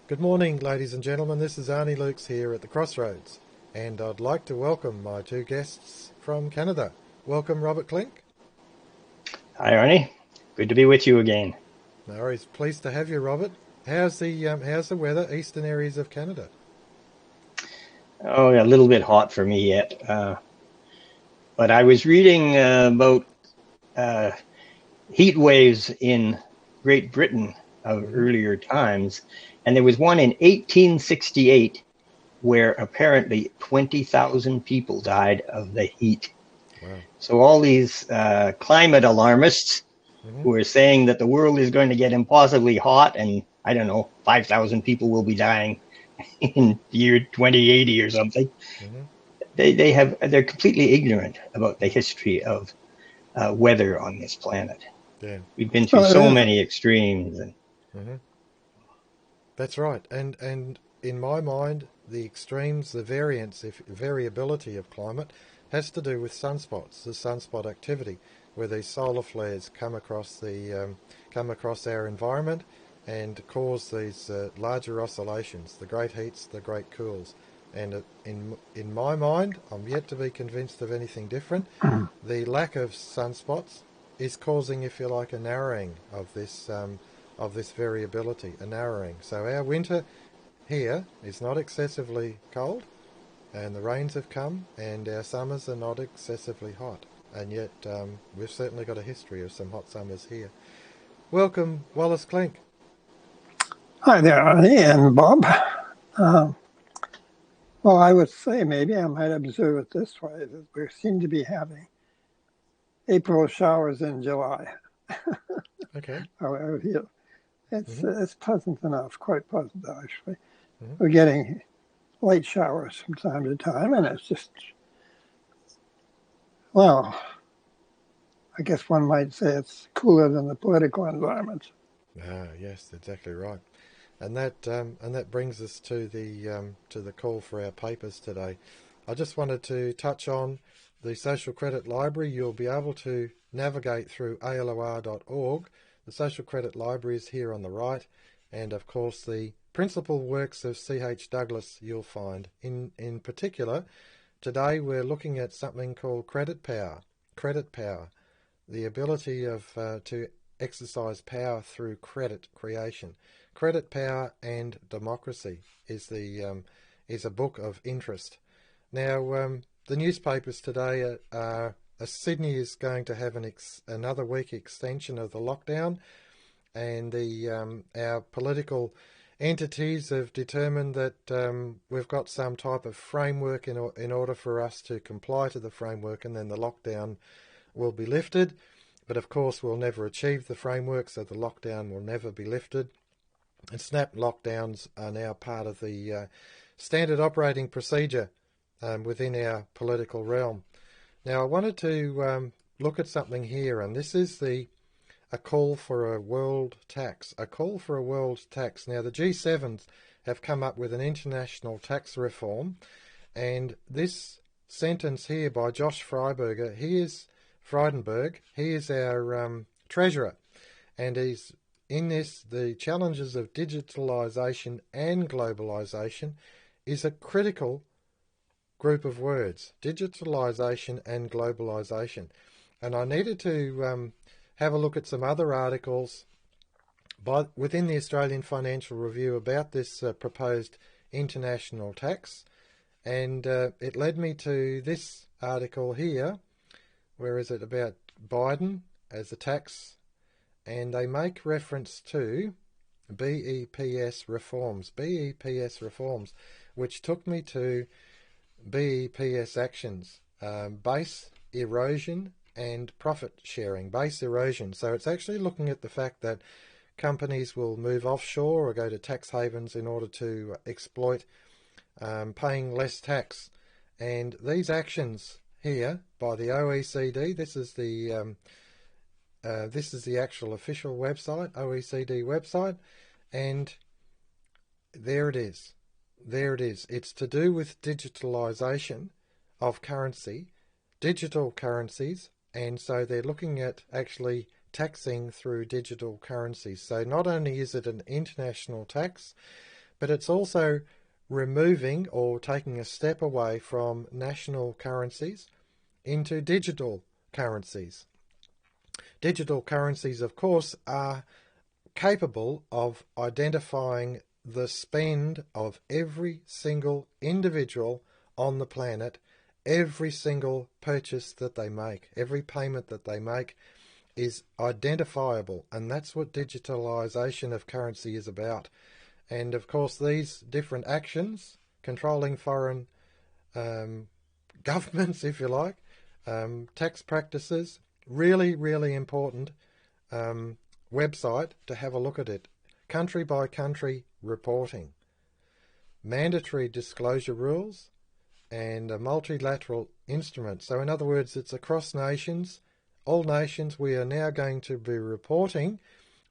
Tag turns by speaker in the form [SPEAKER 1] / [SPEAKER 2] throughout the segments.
[SPEAKER 1] Good morning, ladies and gentlemen. This is Arnis Luks here at the Crossroads, and I'd like to welcome my two guests from Canada. Welcome, Robert Klinck.
[SPEAKER 2] Hi, Arnie. Good to be with you again.
[SPEAKER 1] No worries. Pleased to have you, Robert. How's the weather, eastern areas of Canada?
[SPEAKER 2] Oh, a little bit hot for me yet, but I was reading about uh, heat waves in Great Britain of
[SPEAKER 1] Hmm.
[SPEAKER 2] earlier times, and there was one in 1868 where apparently 20,000 people died of the heat.
[SPEAKER 1] Wow.
[SPEAKER 2] So all these climate alarmists
[SPEAKER 1] Hmm.
[SPEAKER 2] who are saying that the world is going to get impossibly hot and I don't know, 5,000 people will be dying in the year 2080 or something.
[SPEAKER 1] Hmm.
[SPEAKER 2] They're completely ignorant about the history of weather on this planet.
[SPEAKER 1] Yeah.
[SPEAKER 2] We've been through so
[SPEAKER 3] Well,
[SPEAKER 2] many extremes, and
[SPEAKER 1] Hmm. That's right. And in my mind, the extremes, the variability of climate has to do with sunspots, the sunspot activity, where these solar flares come across our environment and cause these larger oscillations, the great heats, the great cools. And in my mind, I'm yet to be convinced of anything different. The lack of sunspots is causing, if you like, a narrowing of this variability, a narrowing. So our winter here is not excessively cold, and the rains have come, and our summers are not excessively hot. And yet we've certainly got a history of some hot summers here. Welcome, Wallace Klinck.
[SPEAKER 3] hi there, Arnie and Bob. Um, well, I would say maybe I might observe it this way that we seem to be having April showers in July.
[SPEAKER 1] Okay.
[SPEAKER 3] However,
[SPEAKER 1] Hmm.
[SPEAKER 3] it's pleasant enough, quite pleasant actually.
[SPEAKER 1] Hmm.
[SPEAKER 3] We're getting light showers from time to time, and it's just, well, I guess one might say it's cooler than the political environment.
[SPEAKER 1] Ah, yes, exactly right. And that brings us to the call for our papers today. I just wanted to touch on the Social Credit Library. You'll be able to navigate through alor.org. The Social Credit Library is here on the right, and of course the principal works of C.H. Douglas you'll find. In particular, today we're looking at something called credit power. Credit power, the ability of to exercise power through credit creation. Credit Power and Democracy is a book of interest. Now, the newspapers today Sydney is going to have another week extension of the lockdown, and the our political entities have determined that we've got some type of framework in order for us to comply to the framework, and then the lockdown will be lifted. But of course, we'll never achieve the framework, so the lockdown will never be lifted. And snap lockdowns are now part of the standard operating procedure within our political realm. Now, I wanted to look at something here, and this is a call for a world tax. A call for a world tax. Now, the G7s have come up with an international tax reform, and this sentence here by Josh Frydenberg. He is our treasurer, and he's in this. The challenges of digitalisation and globalisation is a critical group of words. Digitalisation and globalisation, and I needed to have a look at some other articles within the Australian Financial Review about this proposed international tax, and it led me to this article here. Where is it about Biden as a tax? And they make reference to BEPS reforms, which took me to BEPS actions, base erosion and profit sharing, base erosion. So it's actually looking at the fact that companies will move offshore or go to tax havens in order to exploit paying less tax. And these actions here by the OECD, this is the actual official website, OECD website, and there it is. There it is. It's to do with digitalisation of currency, digital currencies, and so they're looking at actually taxing through digital currencies. So not only is it an international tax, but it's also removing or taking a step away from national currencies into digital currencies. Digital currencies, of course, are capable of identifying the spend of every single individual on the planet, every single purchase that they make, every payment that they make is identifiable, and that's what digitalization of currency is about. And of course, these different actions, controlling foreign governments, if you like, tax practices, really, really important website to have a look at it. Country by country reporting, mandatory disclosure rules, and a multilateral instrument. So in other words, it's across nations, all nations. We are now going to be reporting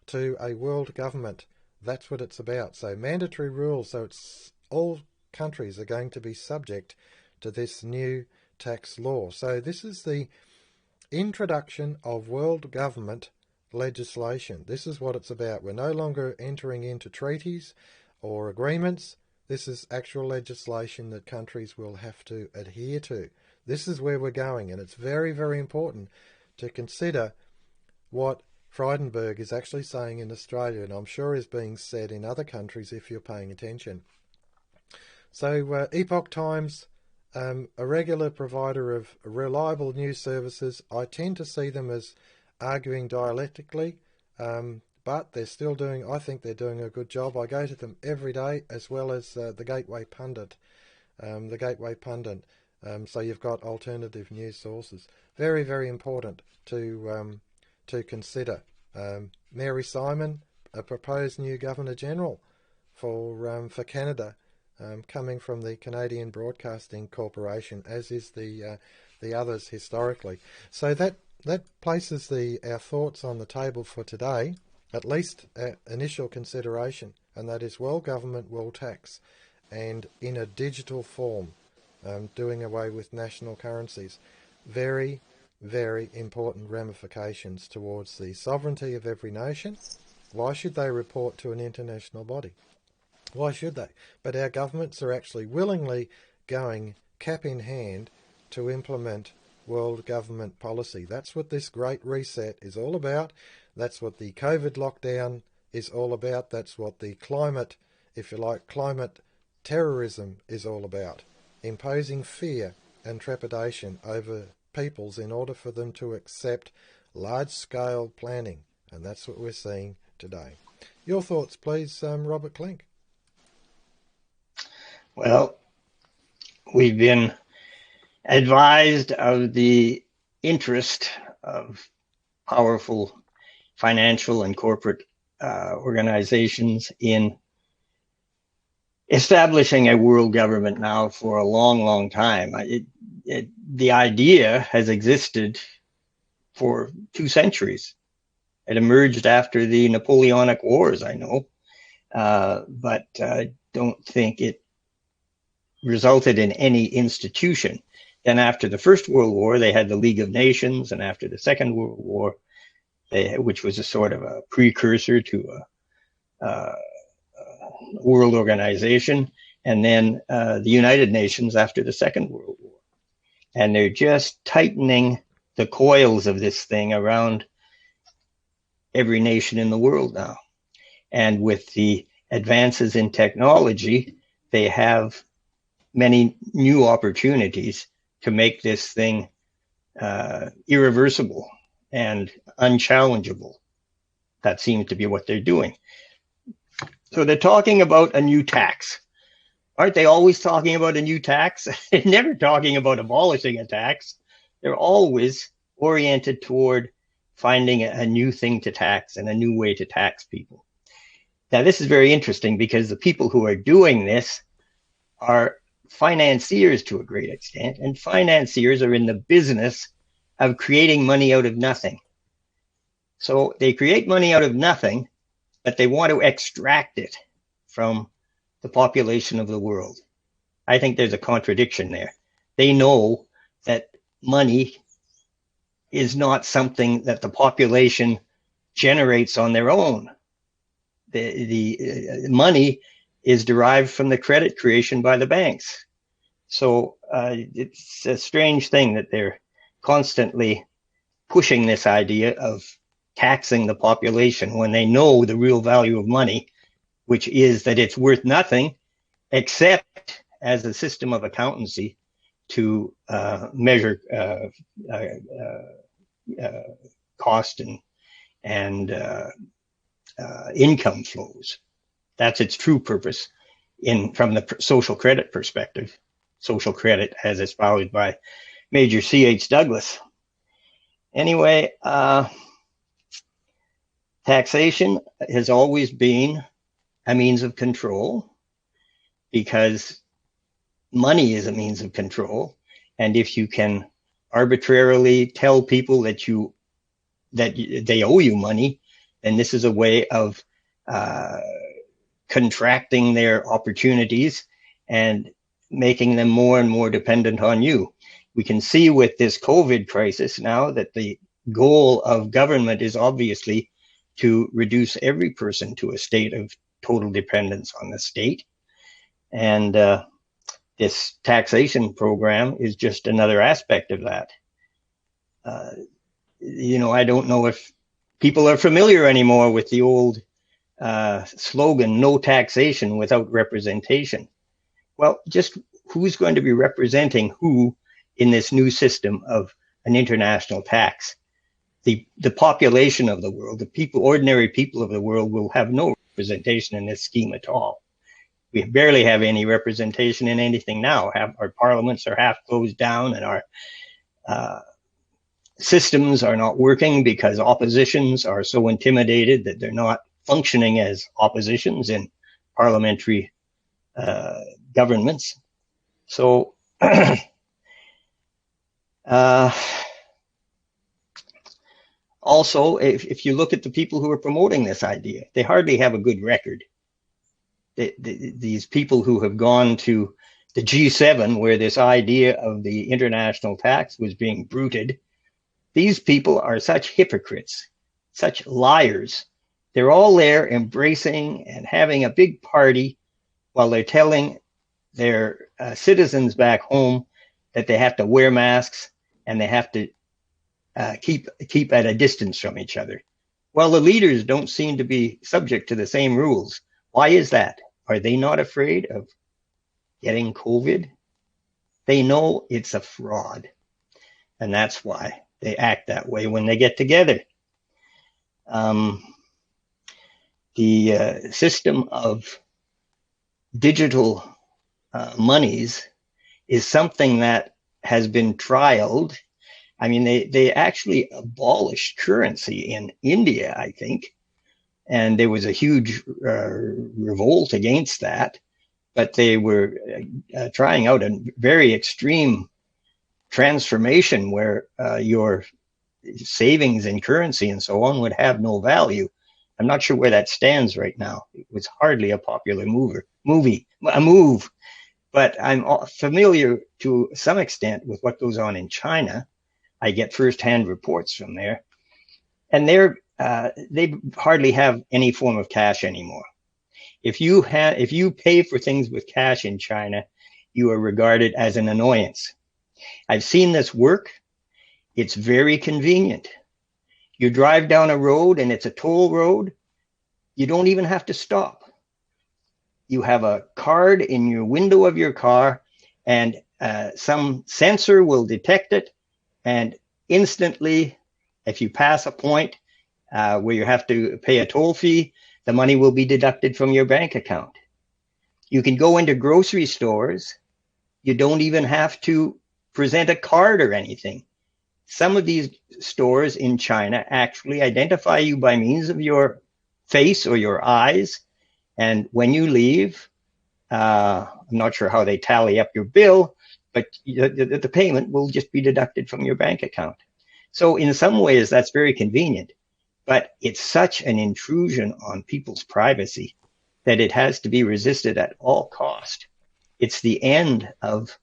[SPEAKER 1] to a world government. That's what it's about. So mandatory rules, so it's all countries are going to be subject to this new tax law. So this is the introduction of world government legislation. This is what it's about. We're no longer entering into treaties or agreements. This is actual legislation that countries will have to adhere to. This is where we're going, and it's very, very important to consider what Frydenberg is actually saying in Australia, and I'm sure is being said in other countries if you're paying attention. So Epoch Times, a regular provider of reliable news services. I tend to see them as arguing dialectically, but they're still doing, I think they're doing a good job. I go to them every day, as well as the Gateway Pundit. So you've got alternative news sources. Very, very important to consider. Mary Simon, a proposed new Governor General for Canada, coming from the Canadian Broadcasting Corporation, as is the others historically. So that places our thoughts on the table for today, at least initial consideration, and that is world government, world tax, and in a digital form, doing away with national currencies. Very, very important ramifications towards the sovereignty of every nation. Why should they report to an international body? Why should they? But our governments are actually willingly going cap in hand to implement world government policy. That's what this Great Reset is all about. That's what the COVID lockdown is all about. That's what the climate, if you like, climate terrorism is all about. Imposing fear and trepidation over peoples in order for them to accept large-scale planning. And that's what we're seeing today. Your thoughts, please, Robert Klinck.
[SPEAKER 2] Well, we've been advised of the interest of powerful financial and corporate organizations in establishing a world government now for a long, long time. The idea has existed for 2 centuries. It emerged after the Napoleonic Wars, I know, but I don't think it resulted in any institution. Then after the First World War, they had the League of Nations, and after the Second World War, which was a sort of a precursor to a world organization, and then the United Nations after the Second World War. And they're just tightening the coils of this thing around every nation in the world now. And with the advances in technology, they have many new opportunities to make this thing irreversible and unchallengeable. That seems to be what they're doing. So they're talking about a new tax. Aren't they always talking about a new tax? They're never talking about abolishing a tax. They're always oriented toward finding a new thing to tax and a new way to tax people. Now, this is very interesting because the people who are doing this are financiers to a great extent, and financiers are in the business of creating money out of nothing. So they create money out of nothing, but they want to extract it from the population of the world. I think there's a contradiction there. They know that money is not something that the population generates on their own. The money is derived from the credit creation by the banks. So it's a strange thing that they're constantly pushing this idea of taxing the population when they know the real value of money, which is that it's worth nothing except as a system of accountancy to measure cost and income flows. That's its true purpose from the social credit perspective. Social credit as espoused by Major C.H. Douglas. Anyway, taxation has always been a means of control because money is a means of control. And if you can arbitrarily tell people that they owe you money, then this is a way of contracting their opportunities and making them more and more dependent on you. We can see with this COVID crisis now that the goal of government is obviously to reduce every person to a state of total dependence on the state. And this taxation program is just another aspect of that. I don't know if people are familiar anymore with the old slogan, no taxation without representation. Well, just who's going to be representing who in this new system of an international tax? The population of the world, ordinary people of the world will have no representation in this scheme at all. We barely have any representation in anything now. Our parliaments are half closed down and our systems are not working because oppositions are so intimidated that they're not functioning as oppositions in parliamentary governments. So also, if you look at the people who are promoting this idea, they hardly have a good record. These people who have gone to the G7, where this idea of the international tax was being bruited, these people are such hypocrites, such liars. They're all there embracing and having a big party while they're telling their citizens back home that they have to wear masks and they have to keep at a distance from each other. Well, the leaders don't seem to be subject to the same rules. Why is that? Are they not afraid of getting COVID? They know it's a fraud. And that's why they act that way when they get together. The system of digital monies is something that has been trialed. I mean, they actually abolished currency in India, I think, and there was a huge revolt against that. But they were trying out a very extreme transformation where your savings in currency and so on would have no value. I'm not sure where that stands right now. It was hardly a popular move. But I'm familiar to some extent with what goes on in China. I get firsthand reports from there, and they hardly have any form of cash anymore. If you pay for things with cash in China, you are regarded as an annoyance. I've seen this work. It's very convenient. You drive down a road and it's a toll road. You don't even have to stop. You have a card in your window of your car and some sensor will detect it. And instantly, if you pass a point where you have to pay a toll fee, the money will be deducted from your bank account. You can go into grocery stores. You don't even have to present a card or anything. Some of these stores in China actually identify you by means of your face or your eyes. And when you leave, I'm not sure how they tally up your bill, but the payment will just be deducted from your bank account. So in some ways, that's very convenient. But it's such an intrusion on people's privacy that it has to be resisted at all cost. It's the end of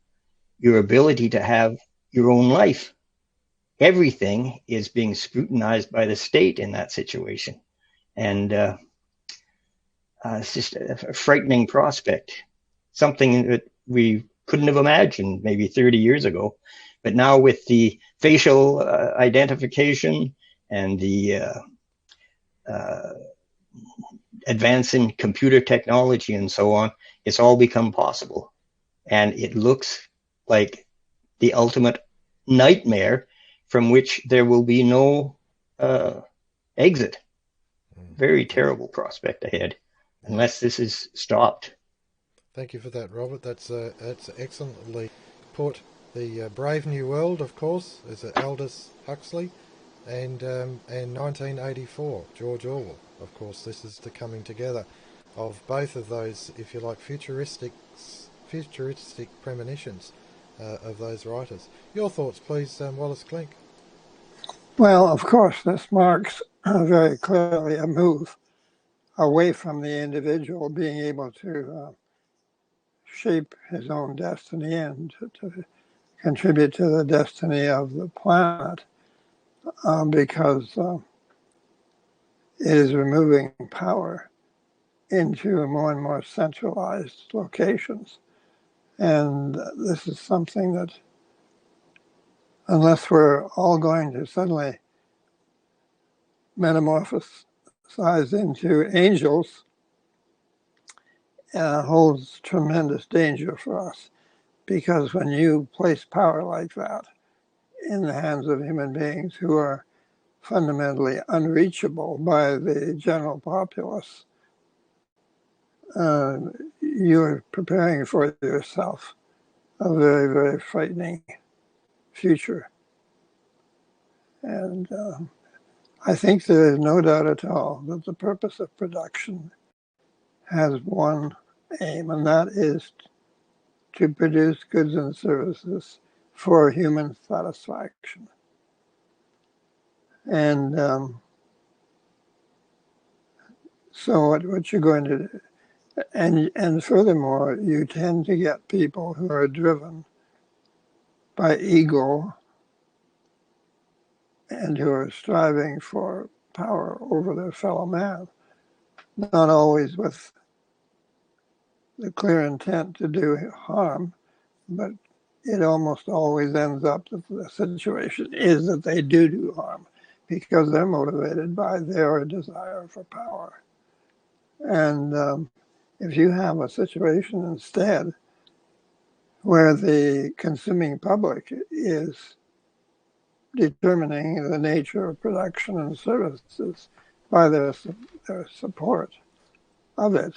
[SPEAKER 2] your ability to have your own life. Everything is being scrutinized by the state in that situation. And It's just a frightening prospect, something that we couldn't have imagined maybe 30 years ago. But now with the facial identification and the advance in computer technology and so on, it's all become possible. And it looks like the ultimate nightmare from which there will be no exit. Very terrible prospect ahead, unless this is stopped.
[SPEAKER 1] Thank you for that, Robert. That's excellently put. The Brave New World, of course, is Aldous Huxley, and 1984, George Orwell. Of course, this is the coming together of both of those, if you like, futuristic premonitions of those writers. Your thoughts, please, Wallace Klinck.
[SPEAKER 3] Well, of course, this marks very clearly a move away from the individual being able to shape his own destiny and to contribute to the destiny of the planet, because it is removing power into more and more centralized locations. And this is something that, unless we're all going to suddenly metamorphosize into angels, holds tremendous danger for us. Because when you place power like that in the hands of human beings who are fundamentally unreachable by the general populace, you're preparing for yourself a very, very frightening future. And I think there is no doubt at all that the purpose of production has one aim, and that is to produce goods and services for human satisfaction. And so what you're going to do, and furthermore, you tend to get people who are driven by ego and who are striving for power over their fellow man, not always with the clear intent to do harm, but it almost always ends up that the situation is that they do harm because they're motivated by their desire for power. And if you have a situation instead where the consuming public is determining the nature of production and services by their support of it,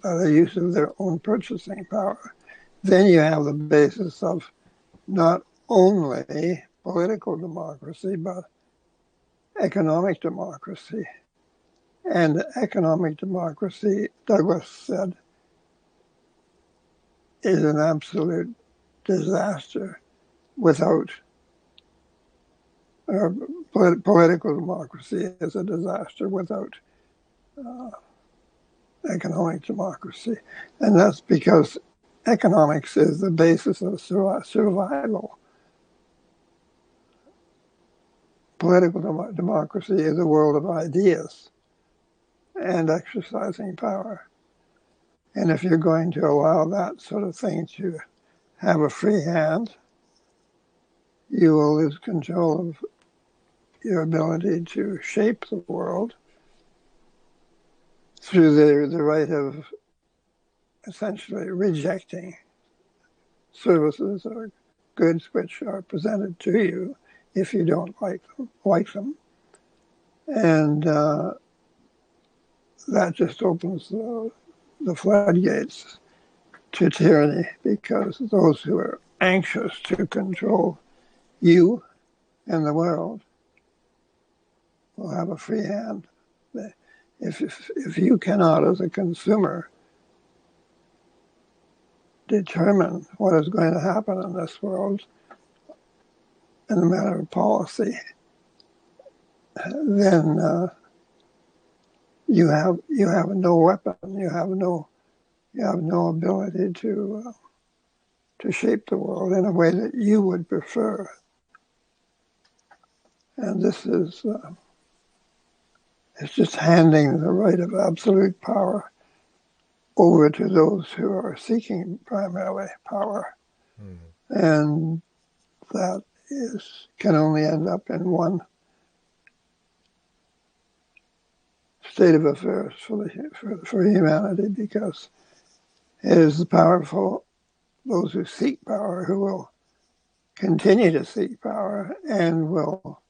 [SPEAKER 3] by the use of their own purchasing power, then you have the basis of not only political democracy, but economic democracy. And economic democracy, Douglas said, is an absolute disaster without, political democracy is a disaster without economic democracy. And that's because economics is the basis of survival. Political democracy is a world of ideas and exercising power. And if you're going to allow that sort of thing to have a free hand, you will lose control of your ability to shape the world through the right of essentially rejecting services or goods which are presented to you if you don't like them. And that just opens the floodgates to tyranny, because those who are anxious to control you and the world will have a free hand. If you cannot, as a consumer, determine what is going to happen in this world in the matter of policy, then you have no weapon. You have no ability to shape the world in a way that you would prefer. And this is It's just handing the right of absolute power over to those who are seeking primarily power. And that can only end up in one state of affairs for humanity, because it is the powerful, those who seek power, who will continue to seek power and will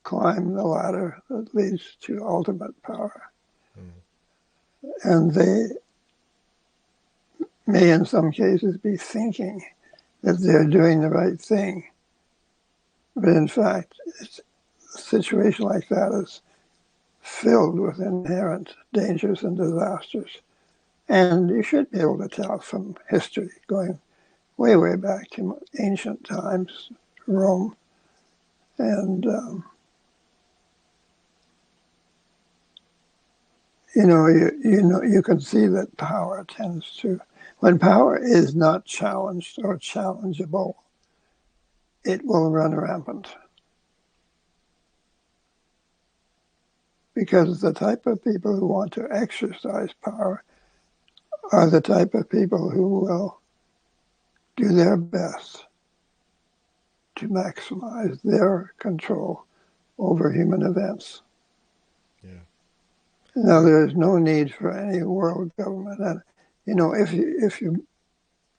[SPEAKER 3] climb the ladder that leads to ultimate power. And they may in some cases be thinking that they're doing the right thing. But in fact, a situation like that is filled with inherent dangers and disasters. And you should be able to tell from history, going way, way back to ancient times, Rome. And, you can see that power tends to, when power is not challenged or challengeable, it will run rampant. Because the type of people who want to exercise power are the type of people who will do their best to maximize their control over human events.
[SPEAKER 1] Yeah.
[SPEAKER 3] Now, there is no need for any world government. And, if you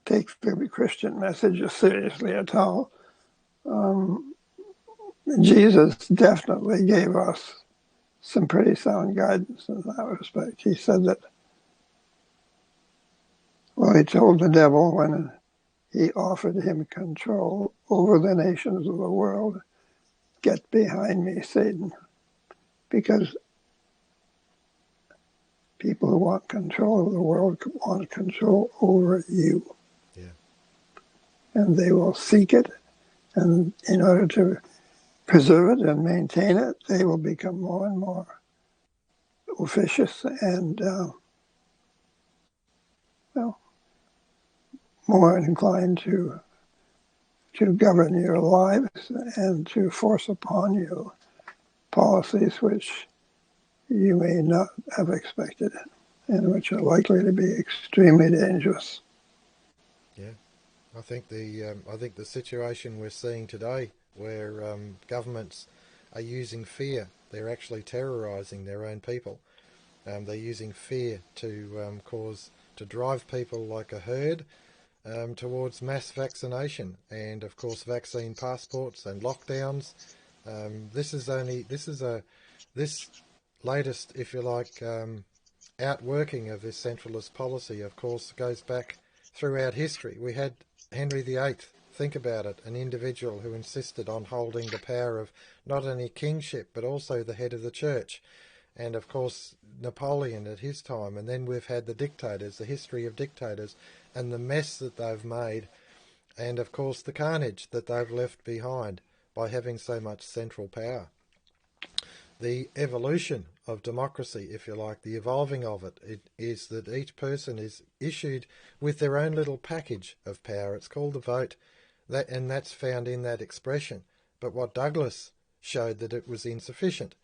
[SPEAKER 3] take the Christian messages seriously at all, Jesus definitely gave us some pretty sound guidance in that respect. He said that, he told the devil when he offered him control over the nations of the world, "Get behind me, Satan," because people who want control of the world want control over you.
[SPEAKER 1] Yeah.
[SPEAKER 3] And they will seek it, and in order to preserve it and maintain it, they will become more and more officious and more inclined to govern your lives and to force upon you policies which you may not have expected and which are likely to be extremely dangerous.
[SPEAKER 1] Yeah, I think the situation we're seeing today, where governments are using fear, they're actually terrorising their own people. They're using fear to drive people like a herd towards mass vaccination, and of course vaccine passports and lockdowns. This latest, if you like, outworking of this centralist policy, of course, goes back throughout history. We had Henry VIII. Think about it, an individual who insisted on holding the power of not only kingship but also the head of the church. And of course Napoleon at his time, and then we've had the dictators, the history of dictators, and the mess that they've made, and of course the carnage that they've left behind by having so much central power. The evolution of democracy, if you like, the evolving of it is that each person is issued with their own little package of power. It's called the vote, and that's found in that expression. But what Douglas showed that it was insufficient.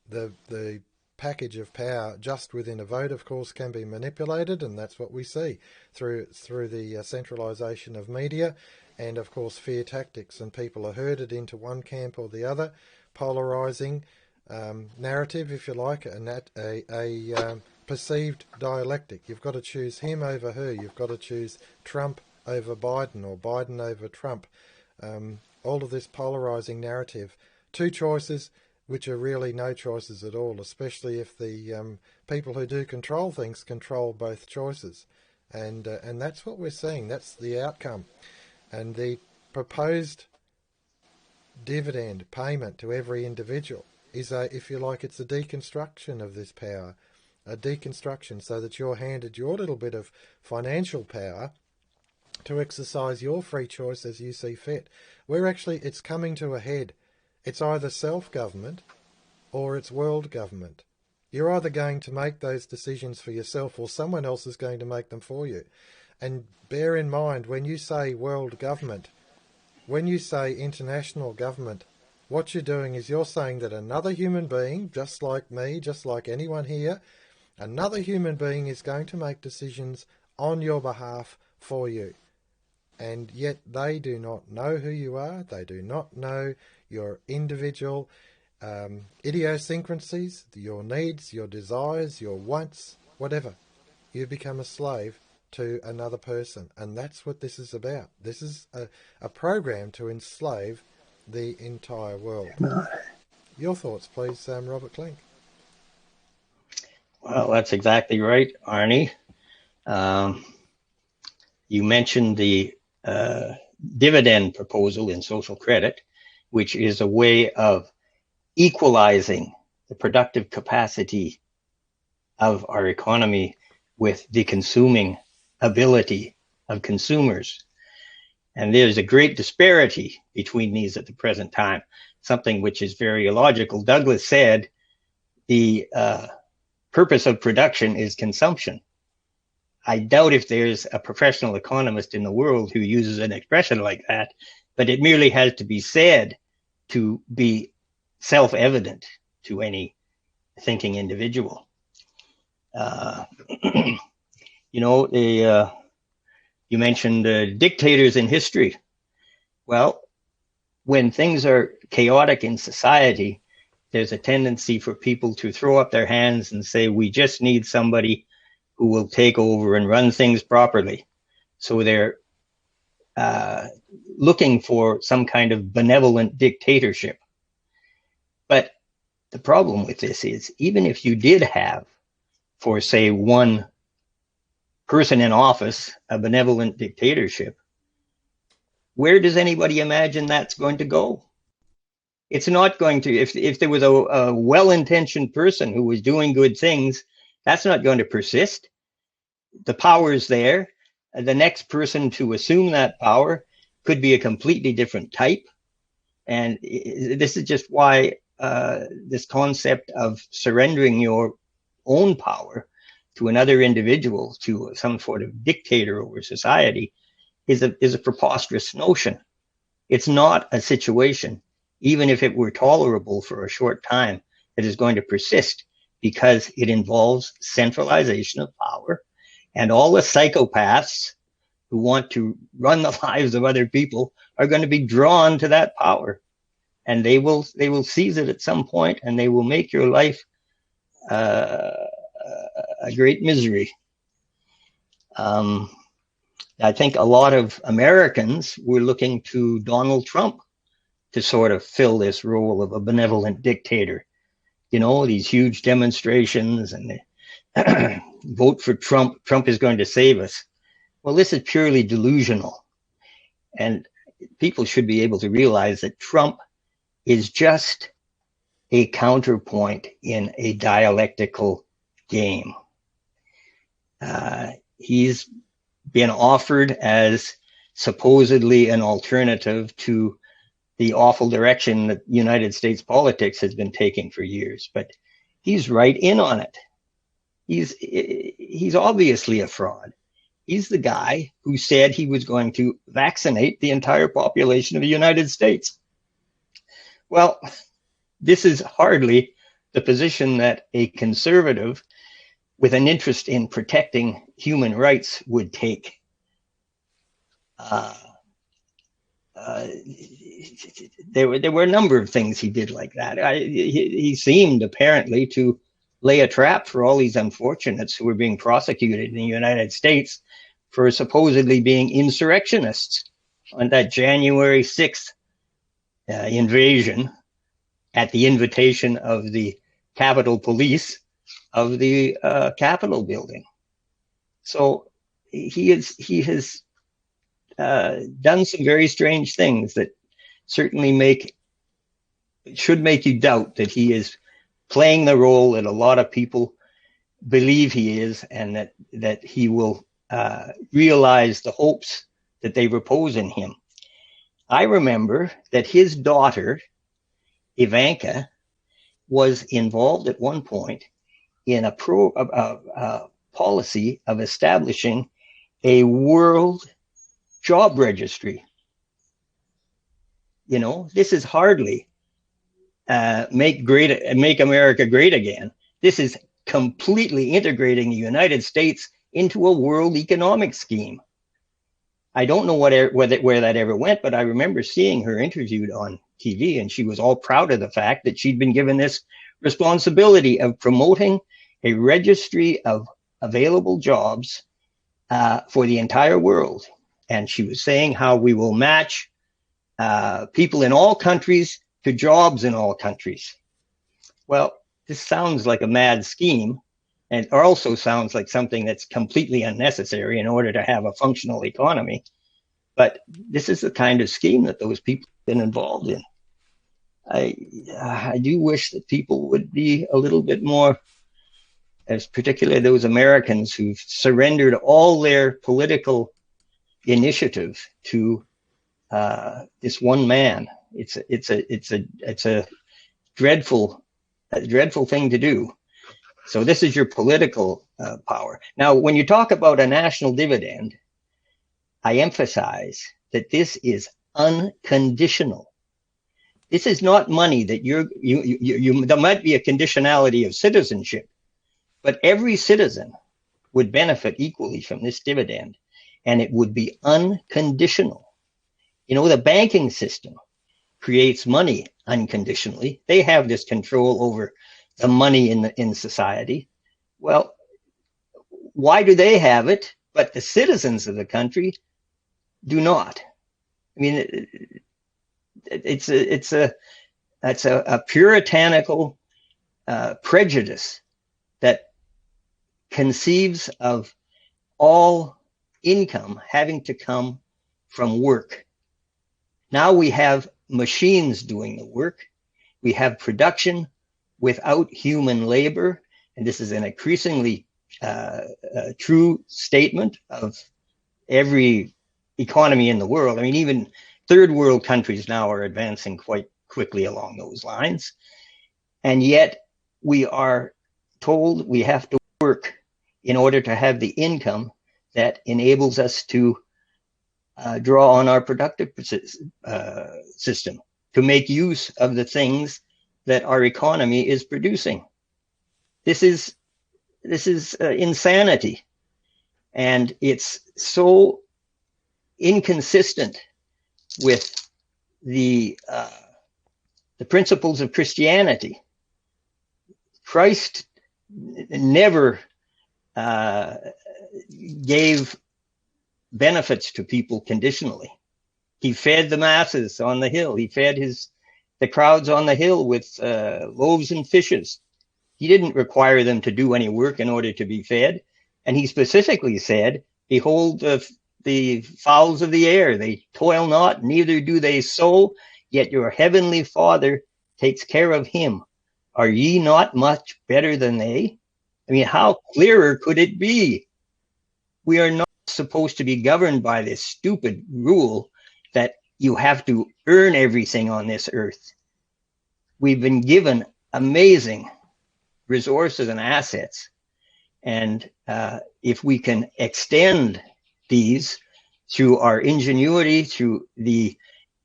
[SPEAKER 1] The package of power just within a vote, of course, can be manipulated, and that's what we see through the centralisation of media and, of course, fear tactics, and people are herded into one camp or the other, polarising narrative, if you like, and a perceived dialectic. You've got to choose him over her. You've got to choose Trump over Biden or Biden over Trump. All of this polarising narrative. Two choices which are really no choices at all, especially if the people who do control things control both choices. And that's what we're seeing. That's the outcome. And the proposed dividend payment to every individual is if you like, it's a deconstruction of this power, a deconstruction so that you're handed your little bit of financial power to exercise your free choice as you see fit. It's coming to a head. It's either self-government or it's world government. You're either going to make those decisions for yourself or someone else is going to make them for you. And bear in mind, when you say world government, when you say international government, what you're doing is you're saying that another human being, just like me, just like anyone here, another human being is going to make decisions on your behalf for you. And yet they do not know who you are. They do not know your individual idiosyncrasies, your needs, your desires, your wants, whatever. You become a slave to another person. And that's what this is about. This is a program to enslave the entire world. Your thoughts, please, Robert Klinck.
[SPEAKER 2] Well, that's exactly right, Arnie. You mentioned the dividend proposal in social credit, which is a way of equalizing the productive capacity of our economy with the consuming ability of consumers. And there's a great disparity between these at the present time, something which is very illogical. Douglas said the purpose of production is consumption. I doubt if there's a professional economist in the world who uses an expression like that, but it merely has to be said to be self-evident to any thinking individual. You know, you mentioned dictators in history. Well, when things are chaotic in society, there's a tendency for people to throw up their hands and say, we just need somebody who will take over and run things properly. So they're looking for some kind of benevolent dictatorship. But the problem with this is, even if you did have, for say, one person in office, a benevolent dictatorship, where does anybody imagine that's going to go? It's not going to, if there was a well-intentioned person who was doing good things, that's not going to persist. The power is there. The next person to assume that power could be a completely different type. And this is just why this concept of surrendering your own power to another individual, to some sort of dictator over society, is a preposterous notion. It's not a situation, even if it were tolerable for a short time, that is going to persist, because it involves centralization of power, and all the psychopaths who want to run the lives of other people are going to be drawn to that power, and they will seize it at some point, and they will make your life a great misery. I think a lot of Americans were looking to Donald Trump to sort of fill this role of a benevolent dictator. You know, these huge demonstrations and vote for Trump. Trump is going to save us. Well, this is purely delusional. And people should be able to realize that Trump is just a counterpoint in a dialectical game. He's been offered as supposedly an alternative to the awful direction that United States politics has been taking for years, but he's right in on it. He's obviously a fraud. He's the guy who said he was going to vaccinate the entire population of the United States. Well, this is hardly the position that a conservative with an interest in protecting human rights would take. There were a number of things he did like that. He seemed apparently to lay a trap for all these unfortunates who were being prosecuted in the United States for supposedly being insurrectionists on that January 6th invasion at the invitation of the Capitol Police of the Capitol building. So he has done some very strange things that certainly should make you doubt that he is playing the role that a lot of people believe he is, and that he will realize the hopes that they repose in him. I remember that his daughter, Ivanka, was involved at one point in a policy of establishing a world job registry. You know, this is hardly make America great again. This is completely integrating the United States into a world economic scheme. I don't know where that ever went, but I remember seeing her interviewed on TV, and she was all proud of the fact that she'd been given this responsibility of promoting a registry of available jobs for the entire world. And she was saying how we will match people in all countries to jobs in all countries. Well, this sounds like a mad scheme, and also sounds like something that's completely unnecessary in order to have a functional economy. But this is the kind of scheme that those people have been involved in. I do wish that people would be a little bit more, as particularly those Americans who've surrendered all their political initiative to this one man. It's a dreadful thing to do. So this is your political power. Now, when you talk about a national dividend, I emphasize that this is unconditional. This is not money that there might be a conditionality of citizenship, but every citizen would benefit equally from this dividend, and it would be unconditional. You know, the banking system creates money unconditionally. They have this control over the money in society. Well, why do they have it, but the citizens of the country do not? I mean, it's a puritanical prejudice that conceives of all income having to come from work. Now we have machines doing the work. We have production without human labor. And this is an increasingly true statement of every economy in the world. I mean, even third world countries now are advancing quite quickly along those lines. And yet we are told we have to work in order to have the income that enables us to draw on our productive system, to make use of the things that our economy is producing. This is insanity, and it's so inconsistent with the principles of Christianity. Christ never gave benefits to people conditionally. He fed the masses on the hill. He fed the crowds on the hill with loaves and fishes. He didn't require them to do any work in order to be fed. And he specifically said, behold, the fowls of the air, they toil not, neither do they sow, yet your heavenly Father takes care of him. Are ye not much better than they? I mean, how clearer could it be? We are not supposed to be governed by this stupid rule that you have to earn everything on this earth. We've been given amazing resources and assets. And if we can extend these through our ingenuity, through the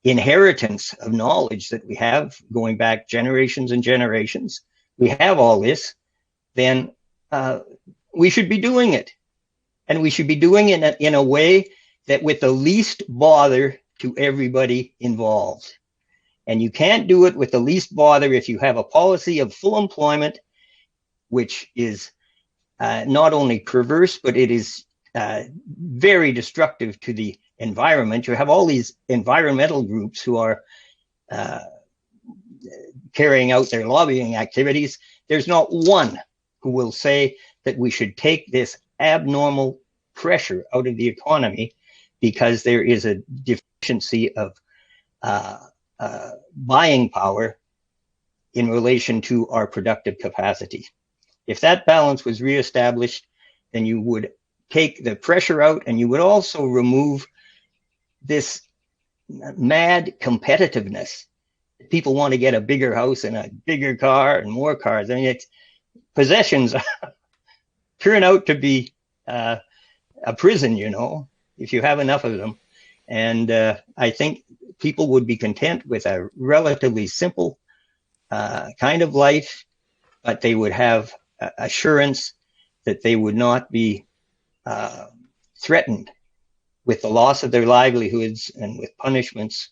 [SPEAKER 2] inheritance of knowledge that we have going back generations and generations, we have all this, then we should be doing it. And we should be doing it in a way that with the least bother to everybody involved. And you can't do it with the least bother if you have a policy of full employment, which is not only perverse, but it is very destructive to the environment. You have all these environmental groups who are carrying out their lobbying activities. There's not one who will say that we should take this abnormal pressure out of the economy because there is a deficiency of buying power in relation to our productive capacity. If that balance was reestablished, then you would take the pressure out, and you would also remove this mad competitiveness. People want to get a bigger house and a bigger car and more cars. I mean, possessions turn out to be a prison, you know, if you have enough of them. And I think people would be content with a relatively simple kind of life, but they would have assurance that they would not be threatened with the loss of their livelihoods and with punishments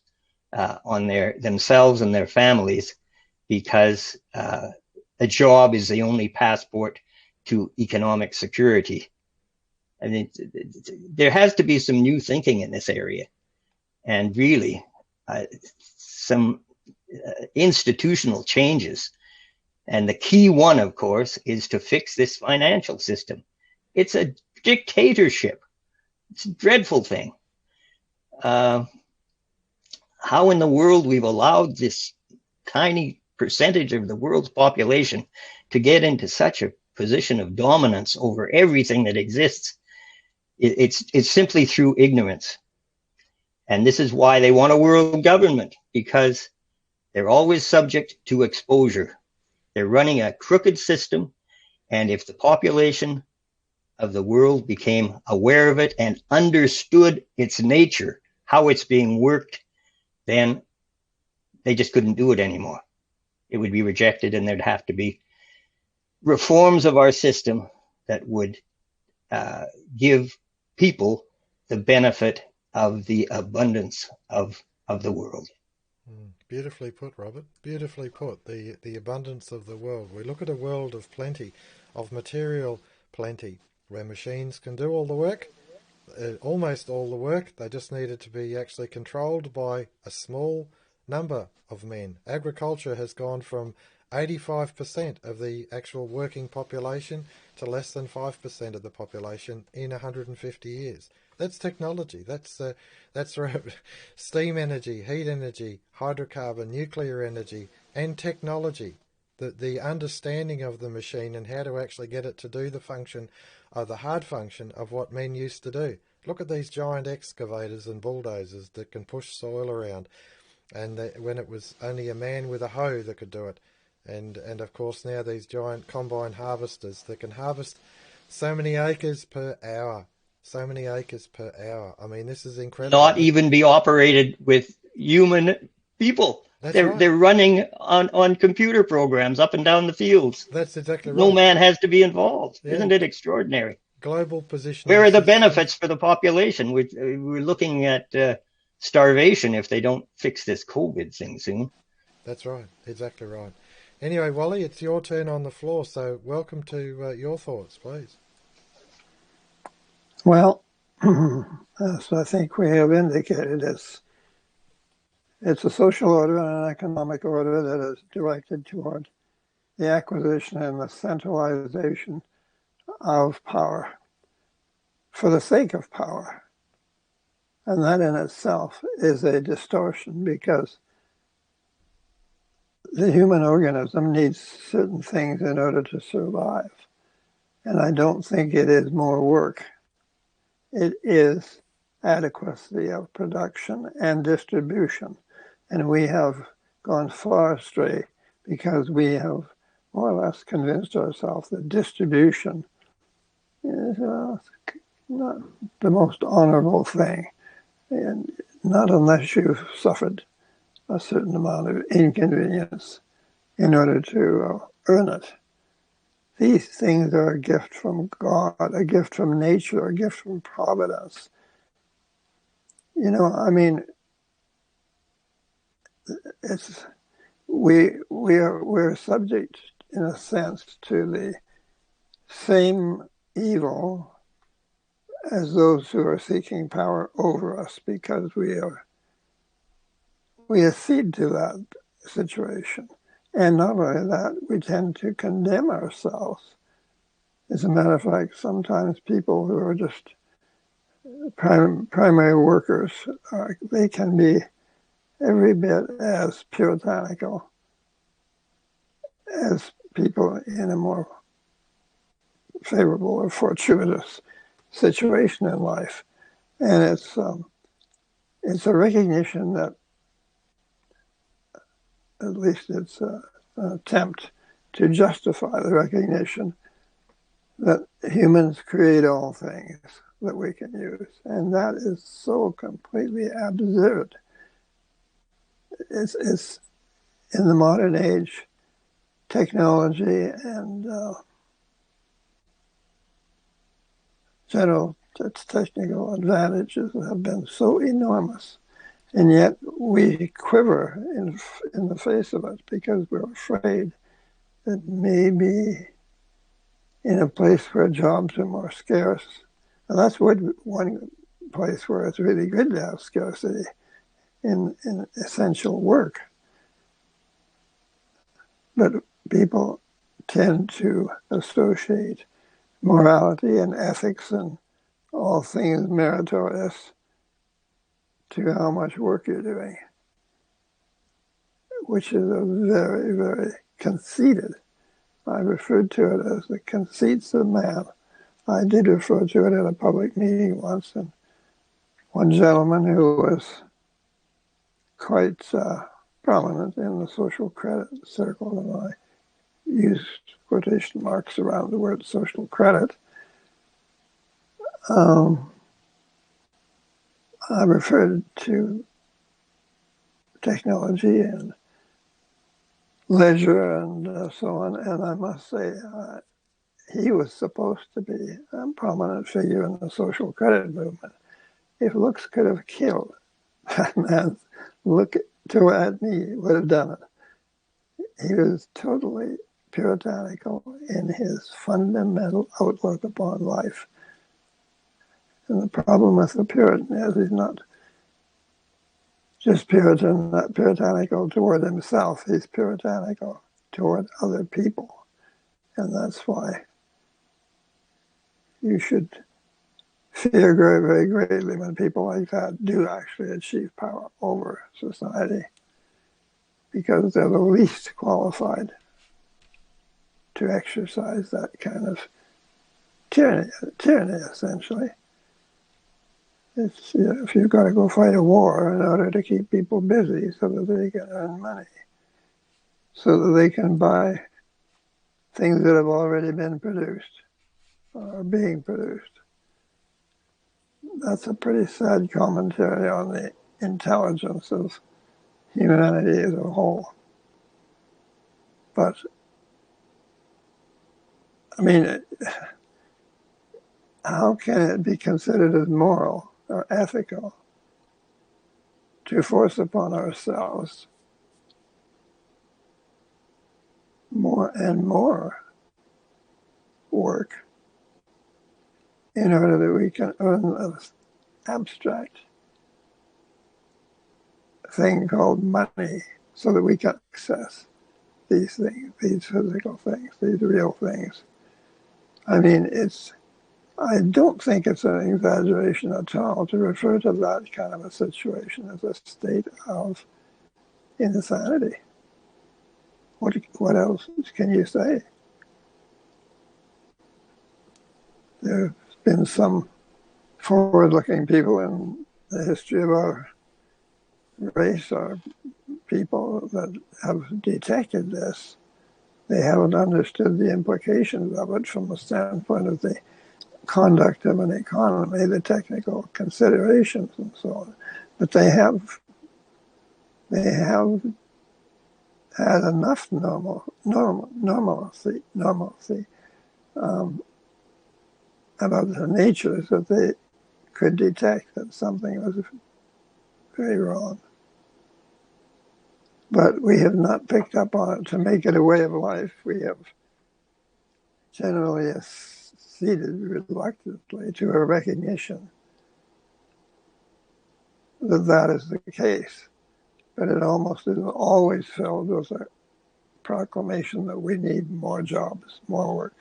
[SPEAKER 2] on themselves and their families, because a job is the only passport to economic security. I mean, there has to be some new thinking in this area, and really some institutional changes. And the key one, of course, is to fix this financial system. It's a dictatorship. It's a dreadful thing. How in the world we've allowed this tiny percentage of the world's population to get into such a position of dominance over everything that exists, it's simply through ignorance. And this is why they want a world government, because they're always subject to exposure. They're running a crooked system, and if the population of the world became aware of it and understood its nature, how it's being worked, then they just couldn't do it anymore. It would be rejected, and there'd have to be reforms of our system that would give people the benefit of the abundance of the world.
[SPEAKER 1] Beautifully put, Robert. Beautifully put. The abundance of the world. We look at a world of plenty, of material plenty, where machines can do all the work, almost all the work. They just needed to be actually controlled by a small number of men. Agriculture has gone from 85% of the actual working population to less than 5% of the population in 150 years. That's technology. That's steam energy, heat energy, hydrocarbon, nuclear energy, and technology. The understanding of the machine and how to actually get it to do the function, the hard function of what men used to do. Look at these giant excavators and bulldozers that can push soil around, and when it was only a man with a hoe that could do it. And of course now these giant combine harvesters that can harvest so many acres per hour. So many acres per hour. I mean, this is incredible.
[SPEAKER 2] Not even be operated with human people.
[SPEAKER 1] That's right.
[SPEAKER 2] They're running on computer programs up and down the fields.
[SPEAKER 1] That's exactly right.
[SPEAKER 2] No man has to be involved.
[SPEAKER 1] Yeah.
[SPEAKER 2] Isn't it extraordinary?
[SPEAKER 1] Global positioning.
[SPEAKER 2] Where are the benefits for the population? We're looking at starvation if they don't fix this COVID thing soon.
[SPEAKER 1] That's right. Exactly right. Anyway, Wally, it's your turn on the floor, so welcome to your thoughts, please.
[SPEAKER 3] Well, as I think we have indicated, it's a social order and an economic order that is directed toward the acquisition and the centralization of power for the sake of power. And that in itself is a distortion, because the human organism needs certain things in order to survive. And I don't think it is more work. It is adequacy of production and distribution. And we have gone far astray because we have more or less convinced ourselves that distribution is not the most honorable thing, and not unless you've suffered a certain amount of inconvenience in order to earn it. These things are a gift from God, a gift from nature, a gift from providence. You know, I mean, we're subject, in a sense, to the same evil as those who are seeking power over us, because we accede to that situation. And not only that, we tend to condemn ourselves. As a matter of fact, sometimes people who are just primary workers, they can be every bit as puritanical as people in a more favorable or fortuitous situation in life. And it's a recognition that, at least it's an attempt to justify the recognition that humans create all things that we can use. And that is so completely absurd. It's in the modern age, technology and general technical advantages have been so enormous, and yet we quiver in the face of it because we're afraid that maybe in a place where jobs are more scarce, and that's one place where it's really good to have scarcity in essential work. But people tend to associate morality and ethics and all things meritorious to how much work you're doing, which is a very, very conceited. I referred to it as the conceits of man. I did refer to it at a public meeting once, and one gentleman who was quite prominent in the social credit circle, and I used quotation marks around the word social credit. I referred to technology and leisure and so on, and I must say he was supposed to be a prominent figure in the social credit movement. If looks could have killed that man, look at me would have done it. He was totally puritanical in his fundamental outlook upon life. And the problem with the Puritan is he's not just puritanical toward himself, he's puritanical toward other people. And that's why you should fear very, very greatly when people like that do actually achieve power over society, because they're the least qualified to exercise that kind of tyranny essentially. It's, you know, if you've got to go fight a war in order to keep people busy so that they can earn money, so that they can buy things that have already been produced or are being produced. That's a pretty sad commentary on the intelligence of humanity as a whole. But, I mean, how can it be considered as moral or ethical to force upon ourselves more and more work in order that we can earn an abstract thing called money so that we can access these things, these physical things, these real things? I mean, I don't think it's an exaggeration at all to refer to that kind of a situation as a state of insanity. What else can you say? There's been some forward-looking people in the history of our race or people that have detected this. They haven't understood the implications of it from the standpoint of the conduct of an economy, the technical considerations and so on. But they have had enough normalcy about their natures that they could detect that something was very wrong. But we have not picked up on it to make it a way of life. We have generally acceded reluctantly to a recognition that that is the case. But it almost is always filled with a proclamation that we need more jobs, more work.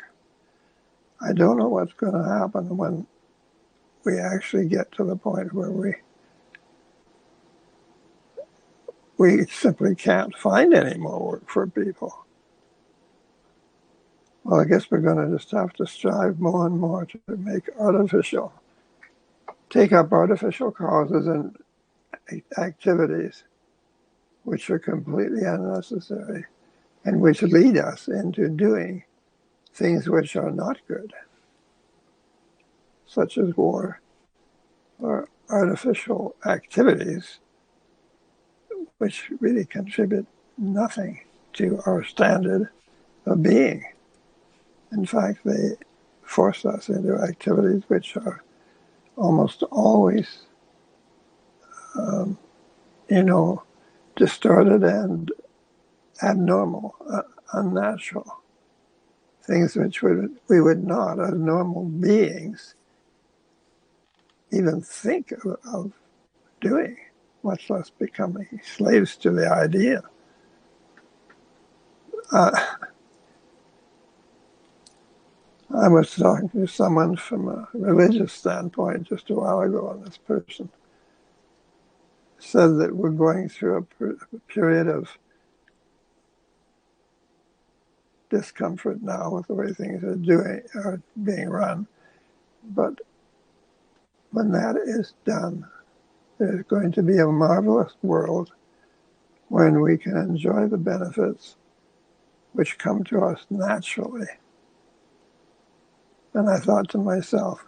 [SPEAKER 3] I don't know what's going to happen when we actually get to the point where we simply can't find any more work for people. Well, I guess we're going to just have to strive more and more to take up artificial causes and activities which are completely unnecessary and which lead us into doing things which are not good, such as war or artificial activities which really contribute nothing to our standard of being. In fact, they force us into activities which are almost always, distorted and abnormal, unnatural. Things which we would not, as normal beings, even think of doing, much less becoming slaves to the idea. I was talking to someone from a religious standpoint just a while ago, and this person said that we're going through a period of discomfort now with the way things are being run. But when that is done, there's going to be a marvelous world when we can enjoy the benefits which come to us naturally. And I thought to myself,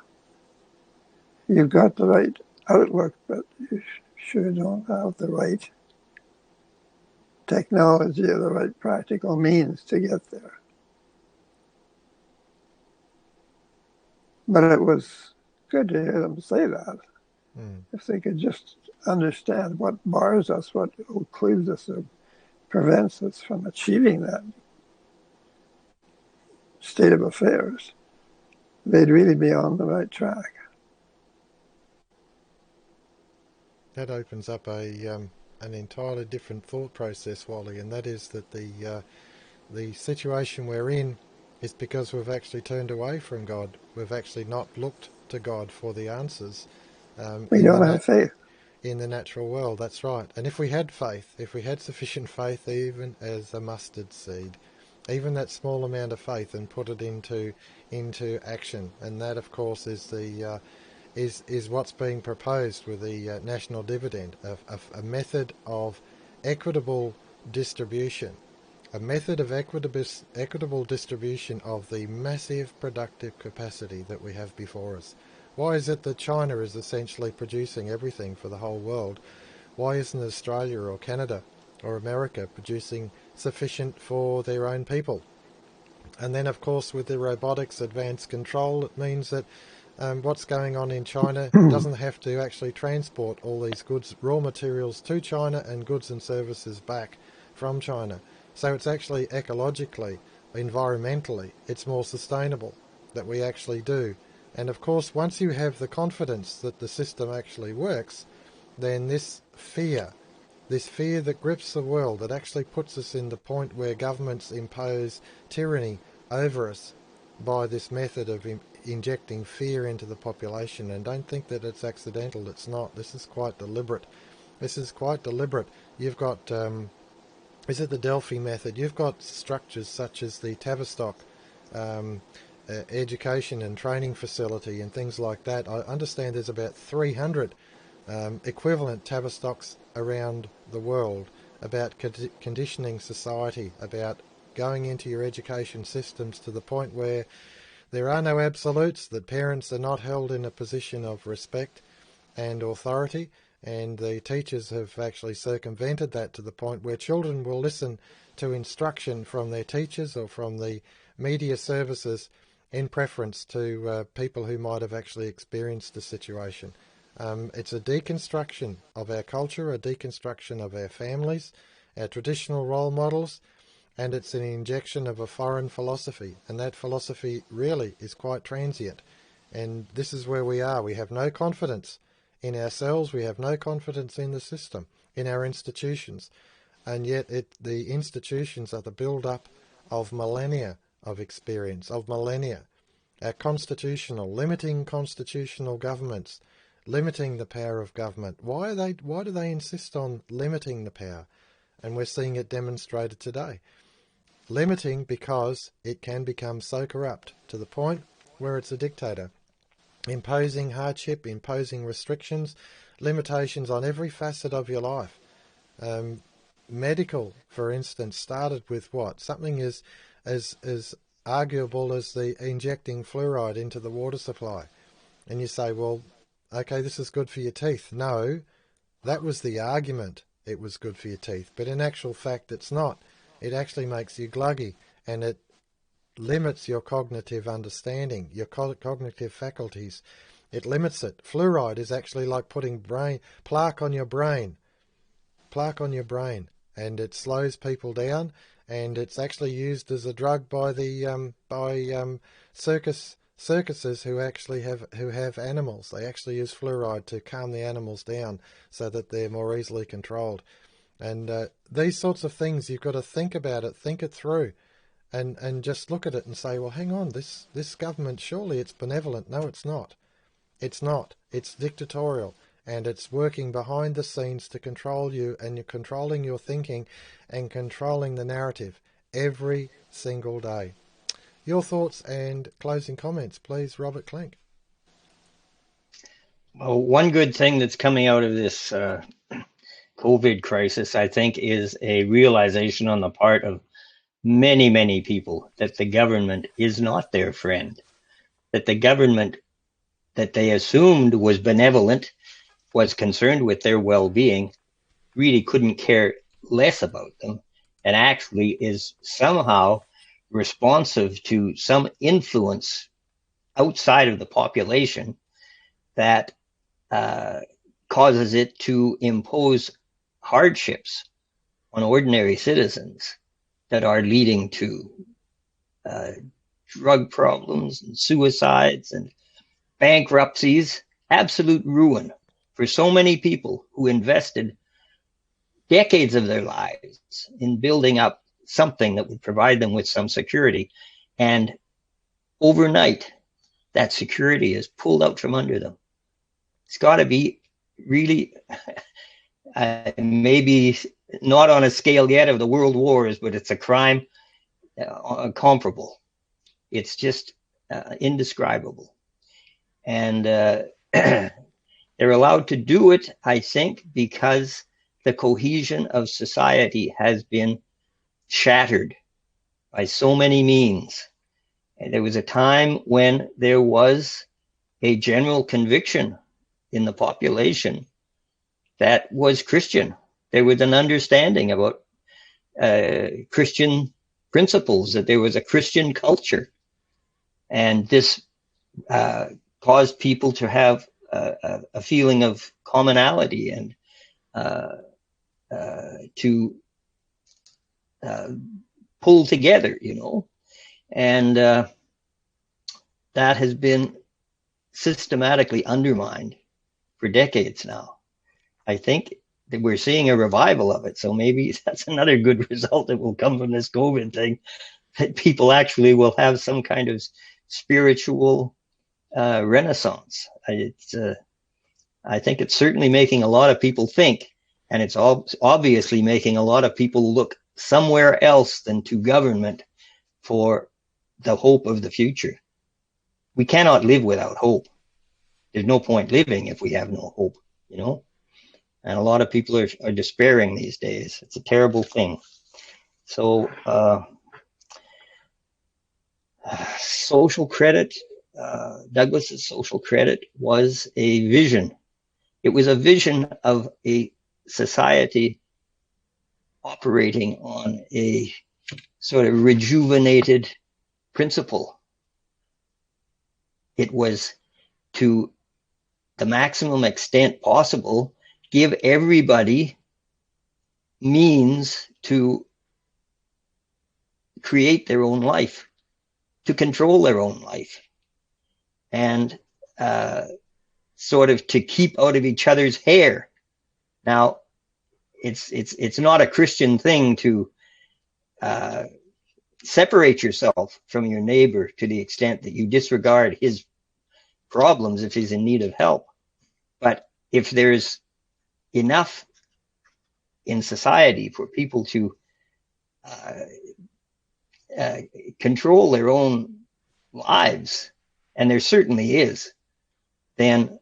[SPEAKER 3] you've got the right outlook, but you sure don't have the right technology or the right practical means to get there. But it was good to hear them say that. If they could just understand what bars us, what occludes us or prevents us from achieving that state of affairs, they'd really be on the right track.
[SPEAKER 1] That opens up an entirely different thought process, Wally, and that is that the situation we're in is because we've actually turned away from God. We've actually not looked to God for the answers.
[SPEAKER 3] We don't have faith
[SPEAKER 1] in the natural world. That's right. And if we had faith, if we had sufficient faith, even as a mustard seed, even that small amount of faith, and put it into action, and that, of course, is the is what's being proposed with the national dividend, a method of equitable distribution, a method of equitable distribution of the massive productive capacity that we have before us. Why is it that China is essentially producing everything for the whole world? Why isn't Australia or Canada or America producing sufficient for their own people? And then, of course, with the robotics advanced control, it means that what's going on in China doesn't have to actually transport all these goods, raw materials to China, and goods and services back from China. So it's actually ecologically, environmentally, it's more sustainable that we actually do. And of course, once you have the confidence that the system actually works, then this fear that grips the world, that actually puts us in the point where governments impose tyranny over us by this method of injecting fear into the population. And don't think that it's accidental. It's not. This is quite deliberate. You've got, is it the Delphi method? You've got structures such as the Tavistock education and training facility and things like that. I understand there's about 300 equivalent Tavistocks around the world about conditioning society, about going into your education systems to the point where there are no absolutes, that parents are not held in a position of respect and authority, and the teachers have actually circumvented that to the point where children will listen to instruction from their teachers or from the media services in preference to people who might have actually experienced the situation. It's a deconstruction of our culture, a deconstruction of our families, our traditional role models, and it's an injection of a foreign philosophy, and that philosophy really is quite transient. And this is where we are. We have no confidence in ourselves, we have no confidence in the system, in our institutions, and yet the institutions are the build-up of millennia of experience, of millennia. Our limiting constitutional governments, limiting the power of government. Why do they insist on limiting the power? And we're seeing it demonstrated today. Limiting because it can become so corrupt to the point where it's a dictator. Imposing hardship, imposing restrictions, limitations on every facet of your life. Medical, for instance, started with what? Something as arguable as the injecting fluoride into the water supply. And you say, well, okay, this is good for your teeth. No, that was the argument it was good for your teeth. But in actual fact, it's not. It actually makes you gluggy, and it limits your cognitive understanding, your cognitive faculties. It limits it. Fluoride is actually like putting plaque on your brain, and it slows people down. And it's actually used as a drug by the circuses who have animals. They actually use fluoride to calm the animals down so that they're more easily controlled. And these sorts of things, you've got to think about it, think it through, and just look at it and say, well, hang on, this government, surely it's benevolent. No, it's not. It's not. It's dictatorial, and it's working behind the scenes to control you, and you're controlling your thinking and controlling the narrative every single day. Your thoughts and closing comments, please, Robert Klinck.
[SPEAKER 2] Well, one good thing that's coming out of this COVID crisis, I think, is a realization on the part of many, many people that the government is not their friend, that the government that they assumed was benevolent, was concerned with their well-being, really couldn't care less about them, and actually is somehow responsive to some influence outside of the population that causes it to impose hardships on ordinary citizens that are leading to drug problems and suicides and bankruptcies, absolute ruin for so many people who invested decades of their lives in building up something that would provide them with some security. And overnight, that security is pulled out from under them. It's got to be really, maybe not on a scale yet of the world wars, but it's a crime comparable. It's just indescribable. And they're allowed to do it, I think, because the cohesion of society has been shattered by so many means. And there was a time when there was a general conviction in the population that was Christian. There was an understanding about Christian principles, that there was a Christian culture. And this caused people to have a feeling of commonality and to pull together, you know. And that has been systematically undermined for decades now. I think that we're seeing a revival of it. So maybe that's another good result that will come from this COVID thing, that people actually will have some kind of spiritual renaissance. I think it's certainly making a lot of people think, and it's obviously making a lot of people look somewhere else than to government for the hope of the future. We cannot live without hope. There's no point living if we have no hope, you know? And a lot of people are despairing these days. It's a terrible thing. So social credit, Douglas's social credit was a vision. It was a vision of a society operating on a sort of rejuvenated principle. It was, to the maximum extent possible, give everybody means to create their own life, to control their own life, and sort of to keep out of each other's hair. Now, it's not a Christian thing to separate yourself from your neighbor to the extent that you disregard his problems if he's in need of help. But if there's enough in society for people to control their own lives, and there certainly is, then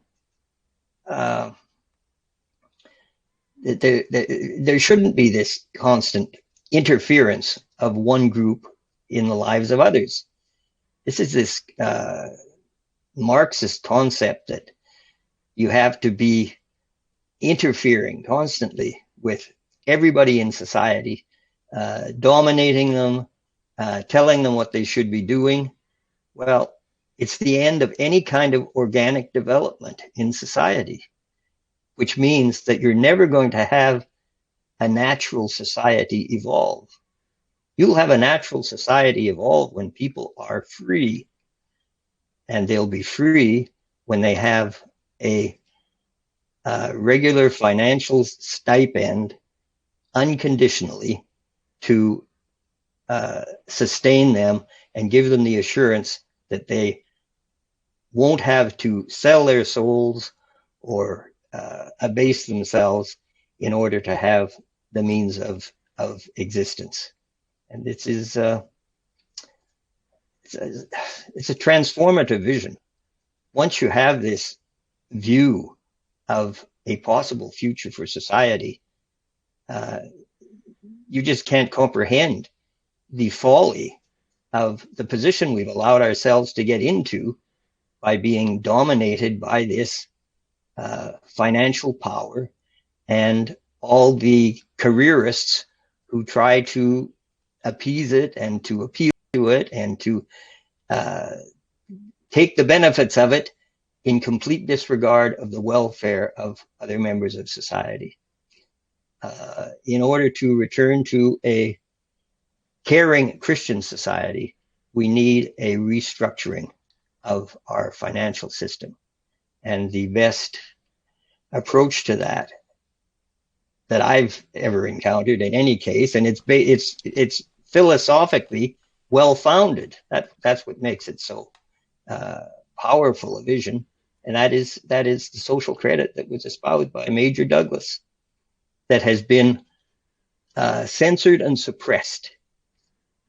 [SPEAKER 2] there shouldn't be this constant interference of one group in the lives of others. This is this Marxist concept that you have to be interfering constantly with everybody in society, dominating them, telling them what they should be doing, well, it's the end of any kind of organic development in society, which means that you're never going to have a natural society evolve. You'll have a natural society evolve when people are free, and they'll be free when they have a regular financial stipend unconditionally to sustain them and give them the assurance that they won't have to sell their souls or abase themselves in order to have the means of existence. And this is it's a transformative vision. Once you have this view of a possible future for society, you just can't comprehend the folly of the position we've allowed ourselves to get into by being dominated by this financial power and all the careerists who try to appease it and to appeal to it and to take the benefits of it in complete disregard of the welfare of other members of society. In order to return to a caring Christian society, we need a restructuring of our financial system. And the best approach to that I've ever encountered in any case, and it's philosophically well-founded. That's what makes it so powerful a vision, and that is the social credit that was espoused by Major Douglas, that has been censored and suppressed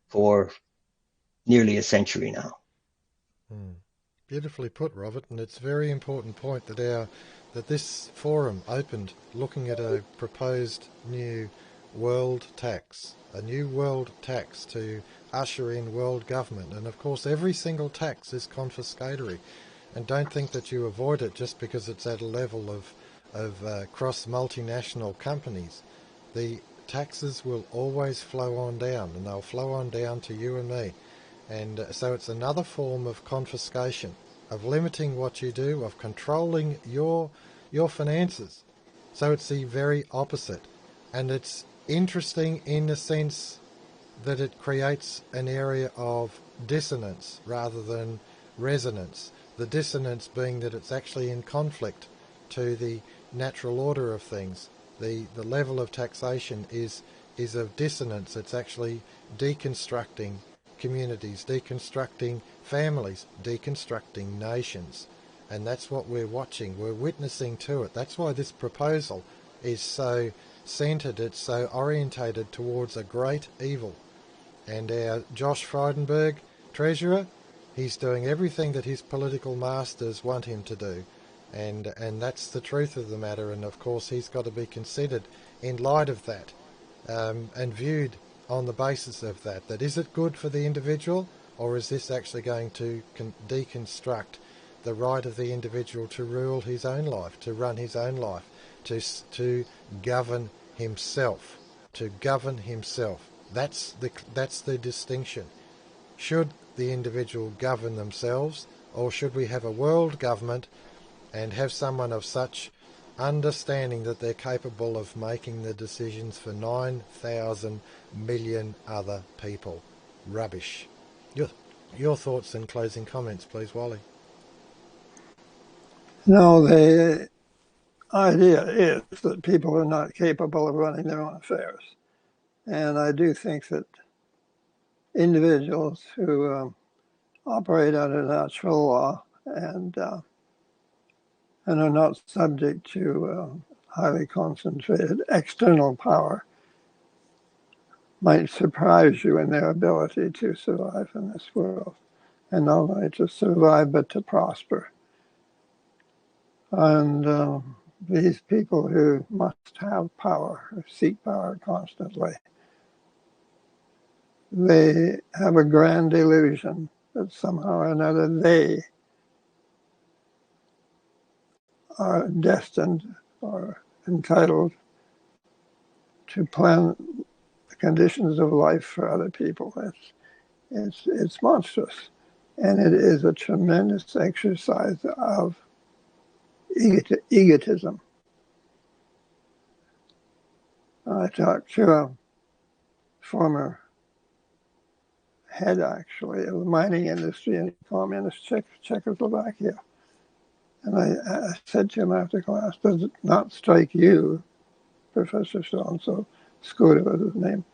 [SPEAKER 2] for nearly a century now.
[SPEAKER 1] Beautifully put, Robert, and it's a very important point that this forum opened looking at a proposed new world tax, a new world tax to usher in world government. And of course every single tax is confiscatory, and don't think that you avoid it just because it's at a level of cross multinational companies. The taxes will always flow on down, and they'll flow on down to you and me. And so it's another form of confiscation, of limiting what you do, of controlling your finances. So it's the very opposite. And it's interesting in the sense that it creates an area of dissonance rather than resonance. The dissonance being that it's actually in conflict to the natural order of things. The level of taxation is of dissonance. It's actually deconstructing communities, deconstructing families, deconstructing nations. And that's what we're watching. We're witnessing to it. That's why this proposal is so centred, it's so orientated towards a great evil. And our Josh Frydenberg, Treasurer, he's doing everything that his political masters want him to do. And that's the truth of the matter. And of course he's got to be considered in light of that, and viewed on the basis of that is it good for the individual, or is this actually going to deconstruct the right of the individual to rule his own life, to run his own life, to govern himself, That's the distinction. Should the individual govern themselves, or should we have a world government and have someone of such understanding that they're capable of making the decisions for 9,000 million other people? Rubbish. Your thoughts and closing comments, please, Wally.
[SPEAKER 3] No, the idea is that people are not capable of running their own affairs. And I do think that individuals who operate under natural law and are not subject to highly concentrated external power might surprise you in their ability to survive in this world. And not only to survive, but to prosper. And these people who must have power, who seek power constantly, they have a grand illusion that somehow or another they are destined or entitled to plan the conditions of life for other people. It's monstrous, and it is a tremendous exercise of egotism. I talked to a former head, actually, of the mining industry in communist Czechoslovakia. And I said to him after class, does it not strike you, Professor so-and-so, Scooter was his name,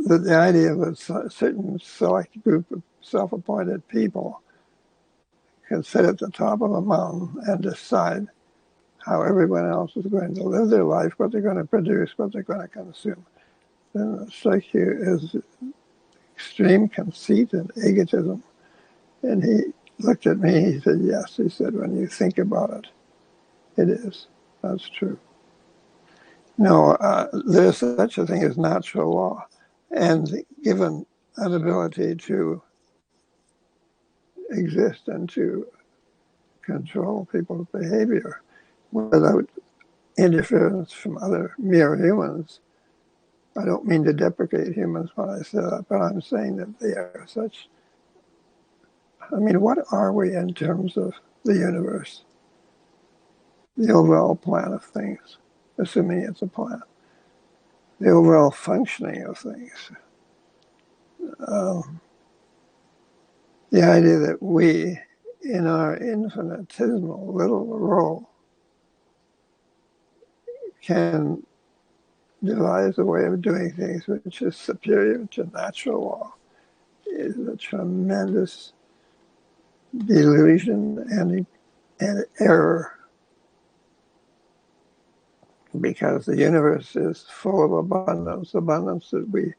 [SPEAKER 3] that the idea of a certain select group of self-appointed people can sit at the top of a mountain and decide how everyone else is going to live their life, what they're going to produce, what they're going to consume. Then it strikes you as extreme conceit and egotism. And he looked at me, he said, yes. He said, when you think about it, it is. That's true. No, there's such a thing as natural law. And given an ability to exist and to control people's behavior without interference from other mere humans. I don't mean to deprecate humans when I say that, but I'm saying that they are such. I mean, what are we in terms of the universe? The overall plan of things, assuming it's a plan. The overall functioning of things. The idea that we, in our infinitesimal little role, can devise a way of doing things which is superior to natural law is a tremendous delusion and error, because the universe is full of abundance that we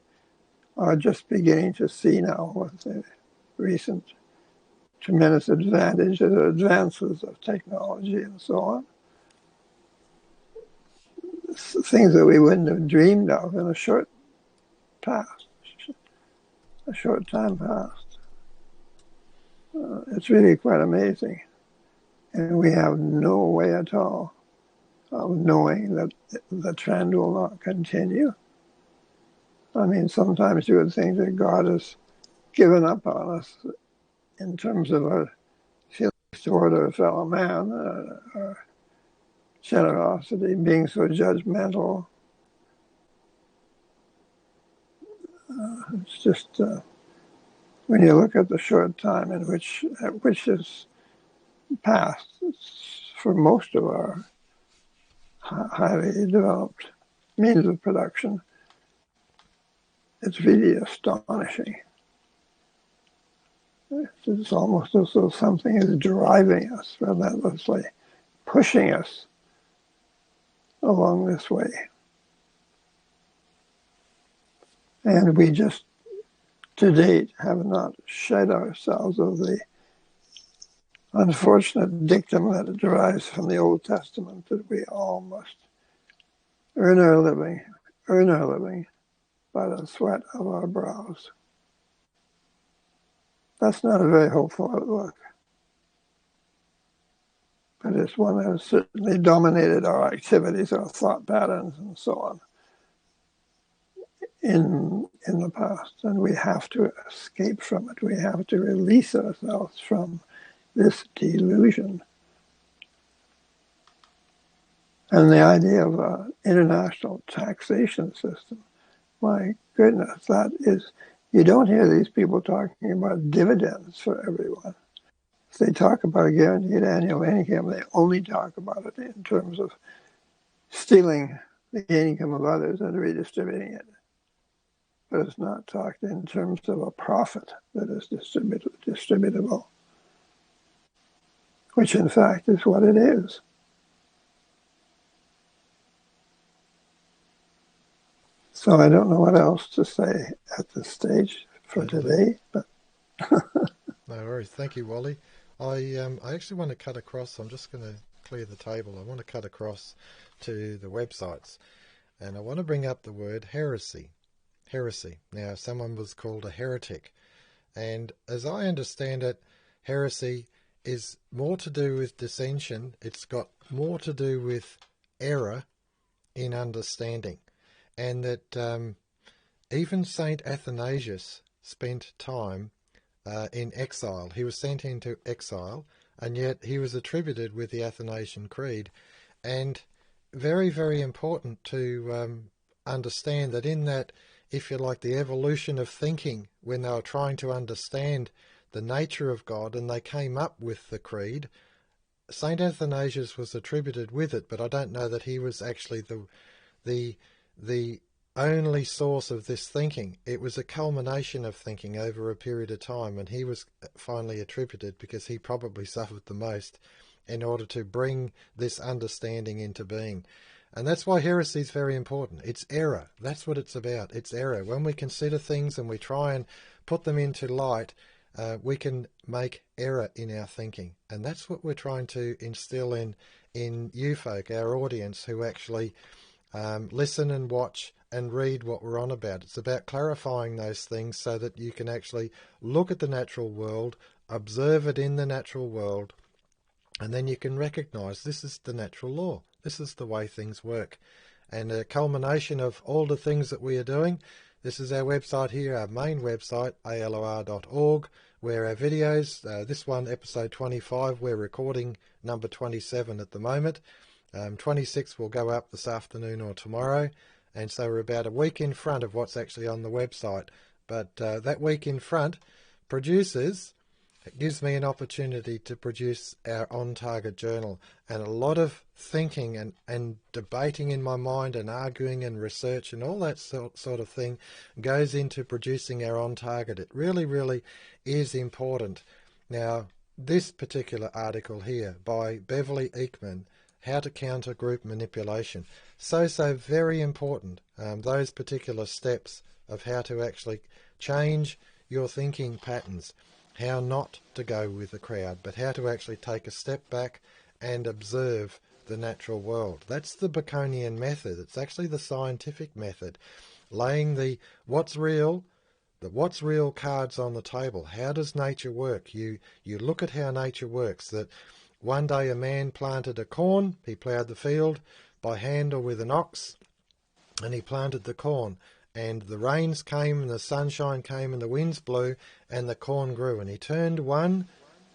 [SPEAKER 3] are just beginning to see now with the recent tremendous advances of technology and so on. Things that we wouldn't have dreamed of in a short time past. It's really quite amazing. And we have no way at all of knowing that the trend will not continue. I mean, sometimes you would think that God has given up on us in terms of our feelings toward our fellow man, our generosity, being so judgmental. It's just when you look at the short time in which is passed for most of our highly developed means of production, it's really astonishing. It's almost as though something is driving us relentlessly, pushing us along this way. And we just, to date, have not shed ourselves of the unfortunate dictum that derives from the Old Testament, that we all must earn our living by the sweat of our brows. That's not a very hopeful outlook, but it's one that has certainly dominated our activities, our thought patterns, and so on in the past. And we have to escape from it. We have to release ourselves from this delusion. And the idea of an international taxation system, my goodness, that is, you don't hear these people talking about dividends for everyone. If they talk about a guaranteed annual income, they only talk about it in terms of stealing the income of others and redistributing it. But it's not talked in terms of a profit that is distributable, which in fact is what it is. So I don't know what else to say at this stage for today, but
[SPEAKER 1] no worries. Thank you, Wally. I actually want to cut across. I'm just going to clear the table. I want to cut across to the websites, and I want to bring up the word heresy. Heresy. Now, someone was called a heretic, and as I understand it, heresy is more to do with dissension. It's got more to do with error in understanding, and that even Saint Athanasius spent time in exile. He was sent into exile, and yet he was attributed with the Athanasian Creed. And very, very important to understand that in that, if you like, the evolution of thinking, when they were trying to understand the nature of God and they came up with the creed, Saint Athanasius was attributed with it, but I don't know that he was actually the only source of this thinking. It was a culmination of thinking over a period of time, and he was finally attributed because he probably suffered the most in order to bring this understanding into being. And that's why heresy is very important. It's error. That's what it's about. It's error. When we consider things and we try and put them into light, we can make error in our thinking. And that's what we're trying to instill in you folk, our audience, who actually listen and watch and read what we're on about. It's about clarifying those things so that you can actually look at the natural world, observe it in the natural world, and then you can recognize this is the natural law. This is the way things work. And a culmination of all the things that we are doing, this is our website here, our main website, alor.org, where our videos, this one, episode 25, we're recording number 27 at the moment. 26 will go up this afternoon or tomorrow. And so we're about a week in front of what's actually on the website. But that week in front it gives me an opportunity to produce our on-target journal, and a lot of thinking and debating in my mind and arguing and research and all that sort of thing goes into producing our on-target. It really, really is important. Now, this particular article here by Beverly Eekman, How to Counter Group Manipulation, so very important. Those particular steps of how to actually change your thinking patterns. How not to go with the crowd, but how to actually take a step back and observe the natural world. That's the Baconian method. It's actually the scientific method. Laying the what's real cards on the table. How does nature work? You look at how nature works. That one day a man planted a corn, he ploughed the field by hand or with an ox, and he planted the corn. And the rains came and the sunshine came and the winds blew and the corn grew. And he turned one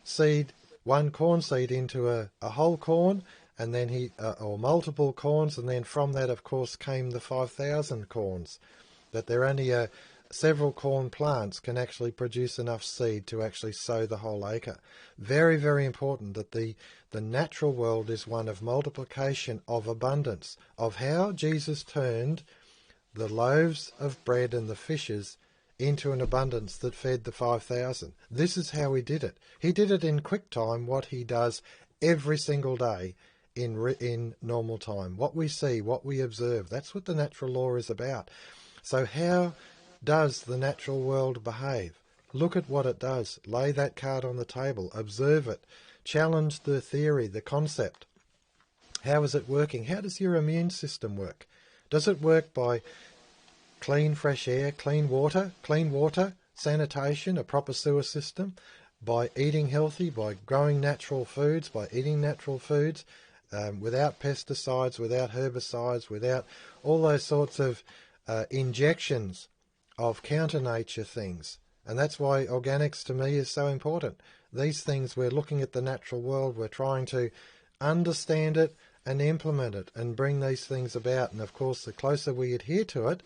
[SPEAKER 1] corn seed into a whole corn, and then or multiple corns, and then from that, of course, came the 5,000 corns. That there only several corn plants can actually produce enough seed to actually sow the whole acre. Very, very important that the natural world is one of multiplication, of abundance, of how Jesus turned the loaves of bread and the fishes into an abundance that fed the 5,000. This is how he did it. He did it in quick time, what he does every single day in normal time. What we see, what we observe, that's what the natural law is about. So how does the natural world behave? Look at what it does. Lay that card on the table. Observe it. Challenge the theory, the concept. How is it working? How does your immune system work? Does it work by clean, fresh air, clean water, sanitation, a proper sewer system, by eating healthy, by growing natural foods, by eating natural foods, without pesticides, without herbicides, without all those sorts of injections of counter-nature things? And that's why organics to me is so important. These things, we're looking at the natural world, we're trying to understand it and implement it and bring these things about. And of course, the closer we adhere to it,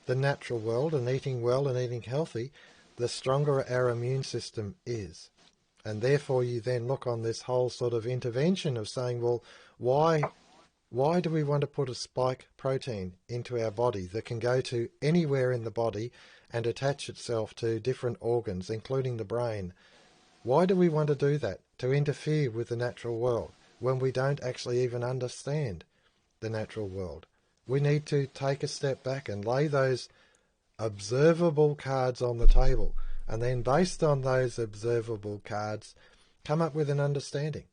[SPEAKER 1] the natural world, and eating well and eating healthy, the stronger our immune system is. And therefore you then look on this whole sort of intervention of saying, well, why do we want to put a spike protein into our body that can go to anywhere in the body and attach itself to different organs, including the brain? Why do we want to do that? To interfere with the natural world when we don't actually even understand the natural world. We need to take a step back and lay those observable cards on the table, and then based on those observable cards, come up with an understanding.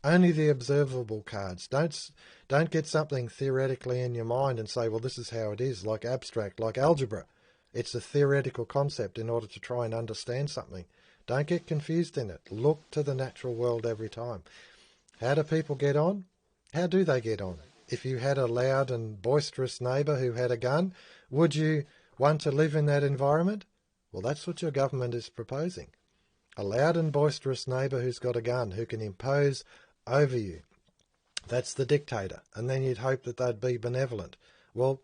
[SPEAKER 1] Only the observable cards. Don't get something theoretically in your mind and say, well, this is how it is, like abstract, like algebra. It's a theoretical concept in order to try and understand something. Don't get confused in it. Look to the natural world every time. How do people get on? How do they get on? if you had a loud and boisterous neighbour who had a gun, would you want to live in that environment? Well, that's what your government is proposing. A loud and boisterous neighbour who's got a gun, who can impose over you. That's the dictator. And then you'd hope that they'd be benevolent. Well,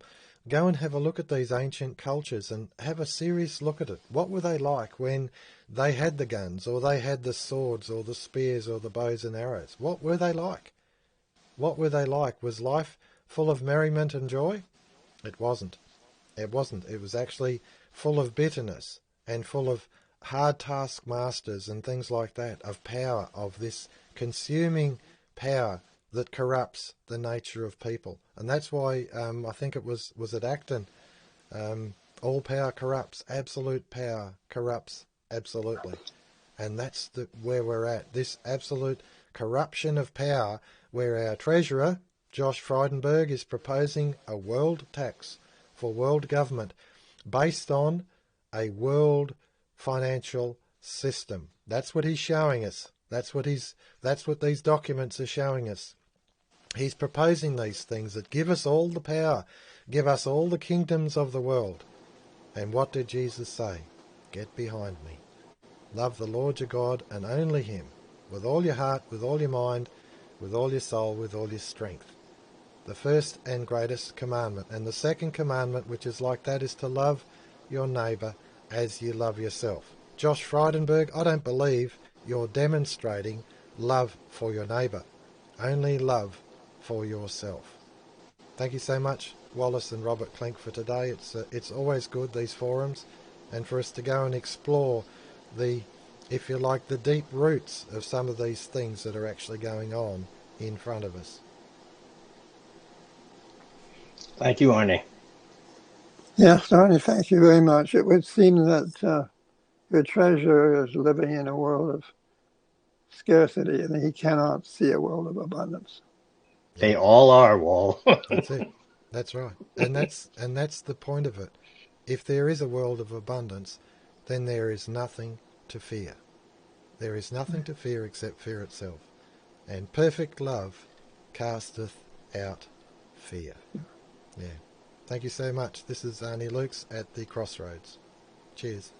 [SPEAKER 1] go and have a look at these ancient cultures and have a serious look at it. What were they like when they had the guns, or they had the swords or the spears or the bows and arrows? What were they like? What were they like? Was life full of merriment and joy? It wasn't. It wasn't. It was actually full of bitterness and full of hard taskmasters and things like that, of power, of this consuming power that corrupts the nature of people. And that's why I think it was at Acton, all power corrupts, absolute power corrupts absolutely. And that's where we're at, this absolute corruption of power, where our Treasurer, Josh Frydenberg, is proposing a world tax for world government based on a world financial system. That's what he's showing us. That's what these documents are showing us. He's proposing these things that give us all the power, give us all the kingdoms of the world. And what did Jesus say? Get behind me. Love the Lord your God and only him, with all your heart, with all your mind, with all your soul, with all your strength. The first and greatest commandment. And the second commandment, which is like that, is to love your neighbour as you love yourself. Josh Frydenberg, I don't believe you're demonstrating love for your neighbour. Only love for yourself. Thank you so much, Wallace and Robert Klinck, for today. It's always good, these forums, and for us to go and explore the, if you like, the deep roots of some of these things that are actually going on in front of us.
[SPEAKER 2] Thank you, Arnie.
[SPEAKER 3] Yes, Arnie, thank you very much. It would seem that your treasurer is living in a world of scarcity, and he cannot see a world of abundance.
[SPEAKER 2] They all are, Wall.
[SPEAKER 1] That's it. That's right. And that's the point of it. If there is a world of abundance, then there is nothing to fear. There is nothing to fear except fear itself. And perfect love casteth out fear. Yeah. Thank you so much. This is Arnis Luks at the Crossroads. Cheers.